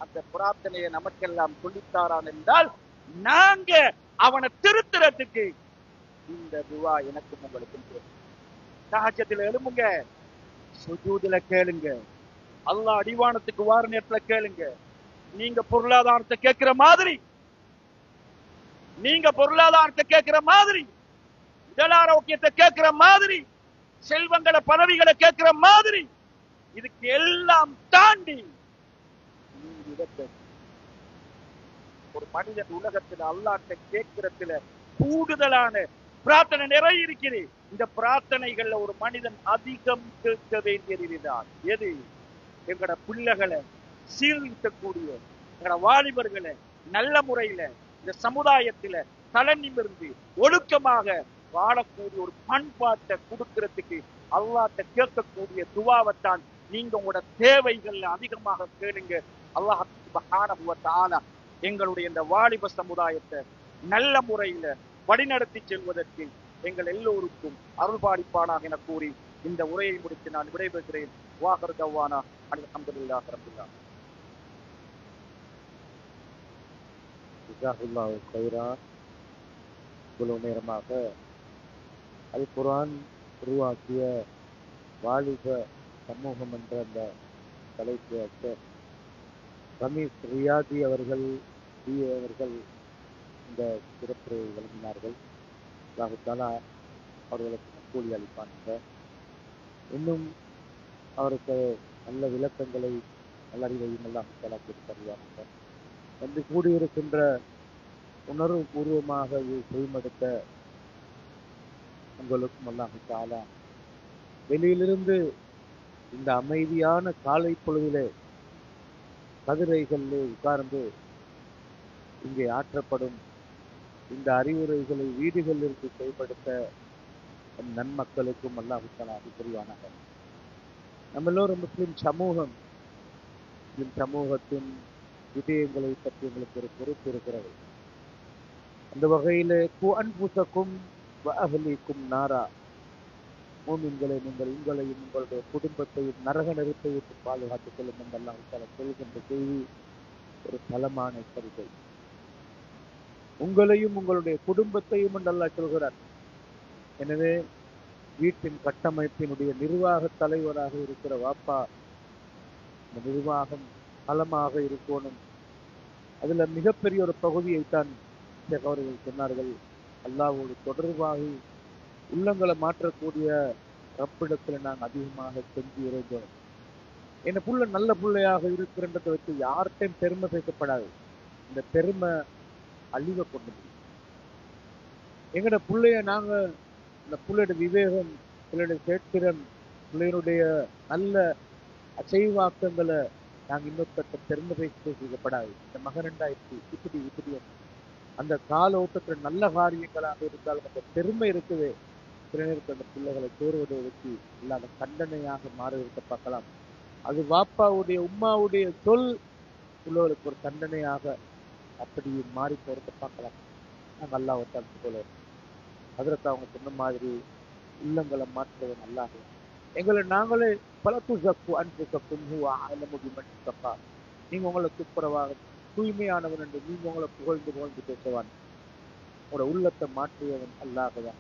அந்த பிரார்த்தனையை நமக்கெல்லாம் சொல்லித்தாரான் என்றால், நாங்க அவனை திருத்துறதுக்கு இந்த துவா எனக்கும் உங்களுக்கு தஹஜ்ஜுதுல எழும்புங்க, சுஜூதுல கேளுங்க, அல்லாஹ் அடிவானத்துக்கு வார நேரத்துல கேளுங்க. நீங்க பொருளாதாரத்தை கேட்கிற மாதிரி, நீங்க பொருளாதாரத்தை கேட்கிற மாதிரி, உடல் ஆரோக்கியத்தை கேட்கிற மாதிரி, செல்வங்களை பதவிகளை கேட்கிற மாதிரி, இதுக்கு எல்லாம் தாண்டி ஒரு மனிதன் உலகத்துல அல்லாஹ்ட்ட கேட்கிறதுல கூடுதலான பிரார்த்தனை நிறைய இருக்குது. இந்த பிரார்த்தனைகள்ல ஒரு மனிதன் அதிகம் கேட்க வேண்டியதுதான் எது? எங்கட பிள்ளைகளை சீர்திருத்தக்கூடிய, எங்கட வாலிபர்களை நல்ல முறையில இந்த சமுதாயத்துல தலை நிமிர்ந்து ஒழுக்கமாக வாழக்கூடிய ஒரு பண்பாட்டை கொடுக்கிறதுக்கு அல்லாஹ்ட்ட கேட்கக்கூடிய துவாவைத்தான் நீங்க உங்களோட தேவைகள்ல அதிகமாக கேளுங்க. அல்லாஹ் சுப்ஹானஹு வ தஆலா எங்களுடைய இந்த வாலிப சமுதாயத்தை நல்ல முறையில வழிநடத்தி செல்வதற்கு எங்கள் எல்லோருக்கும் அருள்பாலிப்பானாக என கூறி இந்த உரையை முடித்து நான் விடைபெறுகிறேன். வாஹர் தவானா அல்ஹம்துலில்லாஹி ரப்பில் ஆலமீன். ஜஸாகுல்லாஹு கைரா. இவ்வளவு நேரமாக அல் குர்ஆன் உருவாக்கிய வாலிப சமூகம் என்ற அந்த தலைப்பு ரமீஸ் ரியாதி அவர்கள் இந்த சிறப்பு வழங்கினார்கள். அல்லாஹ் தஆலா அவர்களுக்கு கூலி அளிப்பான். இன்னும் அவருக்கு நல்ல விளக்கங்களை நல்ல அறிவையும் எல்லாம் தருவார்கள். வந்து கூடியிருக்கின்ற உணர்வு பூர்வமாக இதை செய்மடுத்த உங்களுக்கும் அல்லாஹ் தஆலா வெளியிலிருந்து இந்த அமைதியான காலை பொழுதிலே கதிரைகளிலே உட்கார்ந்து இங்கே ஆற்றப்படும் இந்த அறிவுரைகளை வீடுகளிலிருந்து செயல்படுத்த நம் நன்மக்களுக்கும் அல்லாஹ் தஆலா புரிவானாக. நம்ம எல்லோரும் முஸ்லிம் சமூகத்தின் விடயங்களை பற்றி எங்களுக்கு ஒரு பொறுப்பு இருக்கிறது. அந்த வகையிலே கு அன்புசக்கும் அஹ்லீக்கும் நாரா, மூமின்களை நீங்கள் உங்களையும் உங்களுடைய குடும்பத்தையும் நரக நெருப்பை விட்டு பாதுகாத்துக் கொள்ளும் என்று அல்லாஹ் தஆலா சொல்கின்ற செய்தி ஒரு பலமான எச்சரிக்கை. உங்களையும் உங்களுடைய குடும்பத்தையும் என்று அல்லாஹ் சொல்கிறார். எனவே வீட்டின் கட்டமைப்பினுடைய நிர்வாக தலைவராக இருக்கிற வாப்பா இந்த நிர்வாகம் பலமாக இருக்கணும். அதுல மிகப்பெரிய ஒரு பகுதியைத்தான் அவர்கள் சொன்னார்கள், அல்லாஹ்வோடு தொடர்பாகி உள்ளங்களை மாற்றக்கூடிய ரப்பிடத்துல நாங்கள் அதிகமாக செஞ்சு இறைஞ்சோம். என்ன புள்ள நல்ல பிள்ளையாக இருக்கிறன்றதை வச்சு யார்கிட்டையும் பெருமை பேசப்படாது. இந்த பெருமை அழிவை கொண்டு எங்கட பிள்ளைய நாங்க இந்த பிள்ளையோட விவேகம், பிள்ளையுடைய கேட்கிறன், பிள்ளையினுடைய நல்ல அசைவாக்கங்களை நாங்கள் இன்னொருத்த பெருமை பேசப்படாது. இந்த மகன் ரெண்டாயிரத்தி இப்படி அந்த கால ஓட்டத்தில் நல்ல காரியங்களாக இருந்தாலும் அந்த பெருமை இருக்குது. சில நேரத்தில் அந்த பிள்ளைகளை சோறுவதை வச்சு இல்லாத கண்டனையாக மாறுவதை பார்க்கலாம். அது வாப்பாவுடைய உம்மாவுடைய சொல் உள்ளவருக்கு ஒரு தண்டனையாக அப்படி மாறி போறதை பார்க்கலாம். நாங்கள் அல்லாஹ் தடுத்து போல அதற்கு அவங்க சொன்ன மாதிரி உள்ளங்களை மாற்றுவது நல்லாக எங்களை நாங்களே பல துசப்பு அன்பு சப்பும் தப்பா நீங்க உங்களை துப்புரவாக தூய்மையானவன் என்று நீங்க உங்களை புகழ்ந்து பேசுவான். உங்களோட உள்ளத்தை மாற்றியவன் அல்லாஹ்தான்.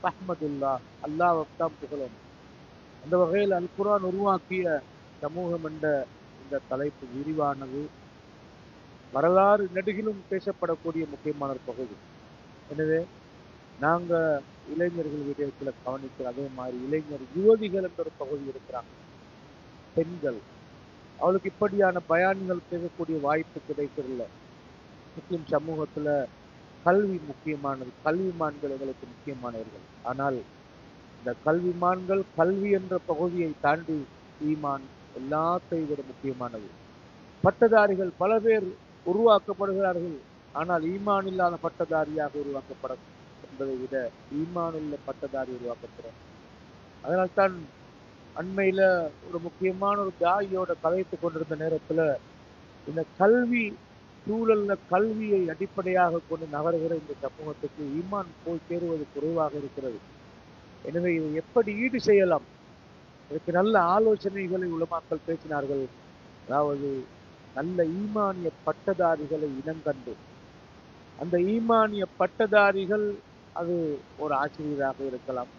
அஹ்மதுல்லா, அல்லாஹ்தான் புகழன். அந்த வகையில் அல் குர்ஆன் உருவாக்கிய சமூகம் என்ற இந்த தலைப்பு விரிவானது, வரலாறு நெடுகிலும் பேசப்படக்கூடிய முக்கியமான ஒரு பகுதி. எனவே நாங்க இளைஞர்கள் விடயத்தில் கவனிக்கிற அதே மாதிரி இளைஞர் யுவதிகள் என்ற ஒரு பகுதி இருக்கிறாங்க. பெண்கள், அவளுக்கு இப்படியான பயான்கள் பேசக்கூடிய வாய்ப்பு கிடைக்கிறதில்ல. முஸ்லிம் சமூகத்துல கல்வி முக்கியமானது, கல்விமான்கள் எங்களுக்கு முக்கியமானவர்கள். ஆனால் இந்த கல்விமான்கள் கல்வி என்ற பகுதியை தாண்டி ஈமான் எல்லாத்தையும் விட முக்கியமானது. பட்டதாரிகள் பல பேர் உருவாக்கப்படுகிறார்கள். ஆனால் ஈமான் இல்லாத பட்டதாரியாக உருவாக்கப்படும் என்பதை விட ஈமான் உள்ள பட்டதாரி உருவாக்கப்படுறார். அதனால்தான் அண்மையில ஒரு முக்கியமான ஒரு தாயோட கதைத்து கொண்டிருந்த நேரத்துல இந்த கல்வி சூழல்ல கல்வியை அடிப்படையாக கொண்டு நகர்கிற இந்த சமூகத்துக்கு ஈமான் போய் சேருவது குறைவாக இருக்கிறது. எனவே இதை எப்படி ஈடு செய்யலாம், இதற்கு நல்ல ஆலோசனைகளை உலமாக்கள் பேசினார்கள். அதாவது நல்ல ஈமானிய பட்டதாரிகளை இனங்கண்டு, அந்த ஈமானிய பட்டதாரிகள் அது ஒரு ஆசிரியராக இருக்கலாம்,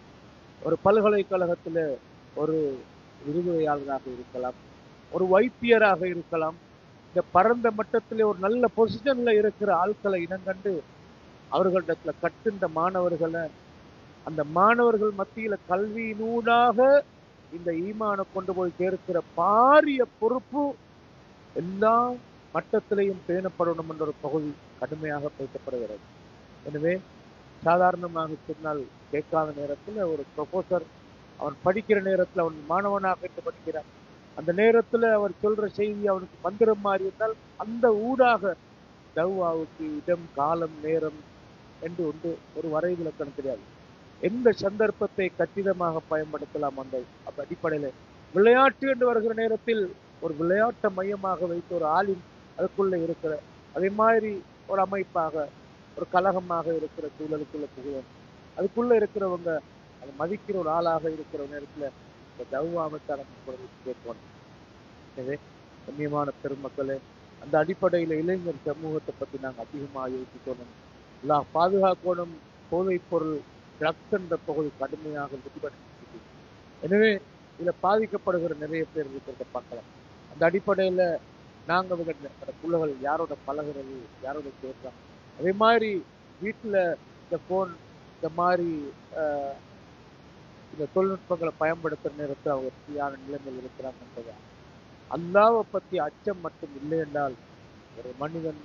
ஒரு பல்கலைக்கழகத்துல ஒரு விரிவுரையாளராக இருக்கலாம், ஒரு வைத்தியராக இருக்கலாம். இந்த பரந்த மட்டத்திலே ஒரு நல்ல பொசிஷன்ல இருக்கிற ஆட்களை இனங்கண்டு அவர்களிடத்துல கட்டுண்ட மாணவர்களை, அந்த மாணவர்கள் மத்தியில கல்வியினூடாக இந்த ஈமானை கொண்டு போய் சேர்க்கிற பாரிய பொறுப்பு எல்லா மட்டத்திலையும் பேணப்படணும் என்ற ஒரு பகுதி கடுமையாக பேசப்படுகிறது. எனவே சாதாரணமாக சொன்னால் கேட்காத நேரத்தில் ஒரு ப்ரொஃபஸர் அவன் படிக்கிற நேரத்தில் அவன் மாணவனாக படிக்கிறான். அந்த நேரத்தில் அவர் சொல்ற செய்தி அவனுக்கு மந்திரம் மாறி இருந்தால் அந்த ஊடாக தவ்வாவுக்கு இடம், காலம், நேரம் என்று ஒன்று ஒரு வரைவிலக்கணம் கிடையாது. எந்த சந்தர்ப்பத்தை கச்சிதமாக பயன்படுத்தலாம் அந்த அடிப்படையில். விளையாட்டு என்று வருகிற நேரத்தில் ஒரு விளையாட்டை மையமாக வைத்து ஒரு ஆளின் அதுக்குள்ள இருக்கிற அதே மாதிரி ஒரு அமைப்பாக ஒரு கழகமாக இருக்கிற சூழலுக்குள்ள புகழும், அதுக்குள்ள இருக்கிறவங்க அதை மதிக்கிற ஒரு ஆளாக இருக்கிற நேரத்தில் இந்த தவ்வாவத்தான கேட்போம். எனவே கண்ணியமான பெருமக்களே, அந்த அடிப்படையில் இளைஞர் சமூகத்தை பற்றி நாங்கள் அதிகமாக யோசிக்கணும். எல்லாம் பாதுகாக்கணும். போதைப் பொருள் ட்ரக்ஸ் என்ற பகுதி கடுமையாக விதிபடுத்தி, எனவே இதில் பாதிக்கப்படுகிற நிறைய பேர் இருக்கிறத பார்க்கலாம். அந்த அடிப்படையில் நாங்கள் பிள்ளைகள் யாரோட பழகிறது, யாரோட சேர்றாங்க, அதே மாதிரி வீட்டில் இந்த ஃபோன், இந்த மாதிரி இந்த தொழில்நுட்பங்களை பயன்படுத்துற நேரத்தில் அவங்க சரியான நிலைமையில் இருக்கிறாங்க என்பதா. அல்லாஹ்வை பற்றி அச்சம் மட்டும் இல்லை என்றால் ஒரு மனிதன்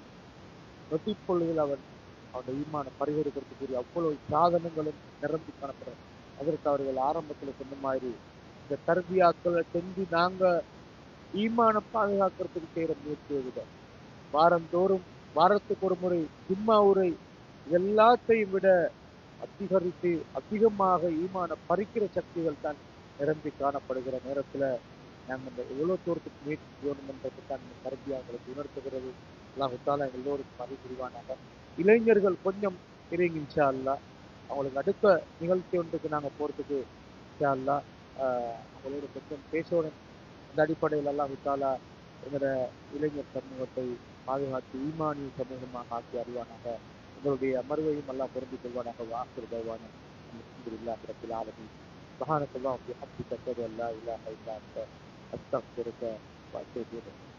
நொட்டிப்பொழுதில் அவனுடைய ஈமான பரிகரிக்கிறதுக்குரிய அவ்வளவு சாதனங்களும் நிரம்பி காணப்படுறது. அதற்கு அவர்கள் ஆரம்பத்தில் சொன்ன மாதிரி இந்த தர்பியாக்களை செஞ்சு நாங்க ஈமான பாதுகாக்கிறதுக்கு செய்யற முயற்சியை விட வாரந்தோறும் வாரத்துக்கு ஒரு முறை ஜும்மா உரை எல்லாத்தையும் விட அதிகமாக ஈமான பறிக்கிற சக்திகள் தான் நிரம்பி காணப்படுகிற நேரத்துல நாங்க இந்த எவ்வளவு தூரத்துக்கு முயற்சி செய்யணும் என்றது தான் இந்த தர்பியாங்களுக்கு உணர்த்துகிறது. அல்லாஹ் தாலா எல்லோருக்கும் அறிவு புரிவானாக. இளைஞர்கள் கொஞ்சம் இருங்க இன்ஷா அல்லாஹ். அவங்களுக்கு அடுத்த நிகழ்ச்சி ஒன்றுக்கு நாங்க போறதுக்கு இன்ஷா அல்லாஹ் அவங்களோட கொஞ்சம் பேசணும். அந்த அடிப்படையில் அல்லாஹ் தாலா எங்களோட இளைஞர் சமூகத்தை பாதுகாத்து ஈமானிய சமூகமாக ஆக்கி அறிவானாக. எங்களுடைய அமர்வையும் அல்லாஹ் பொருந்திக் கொள்வானாக. வாக்குறுதி தருவான அல்ஹம்துலில்லாஹி ரப்பில் ஆலமீன். சுப்ஹானக்கல்லாஹு வபிஹம்திக அஷ்ஹது அல்லா இலாஹா இல்லா அன்த அஸ்தக்ஃபிருக வ அத்தூபு இலைக்.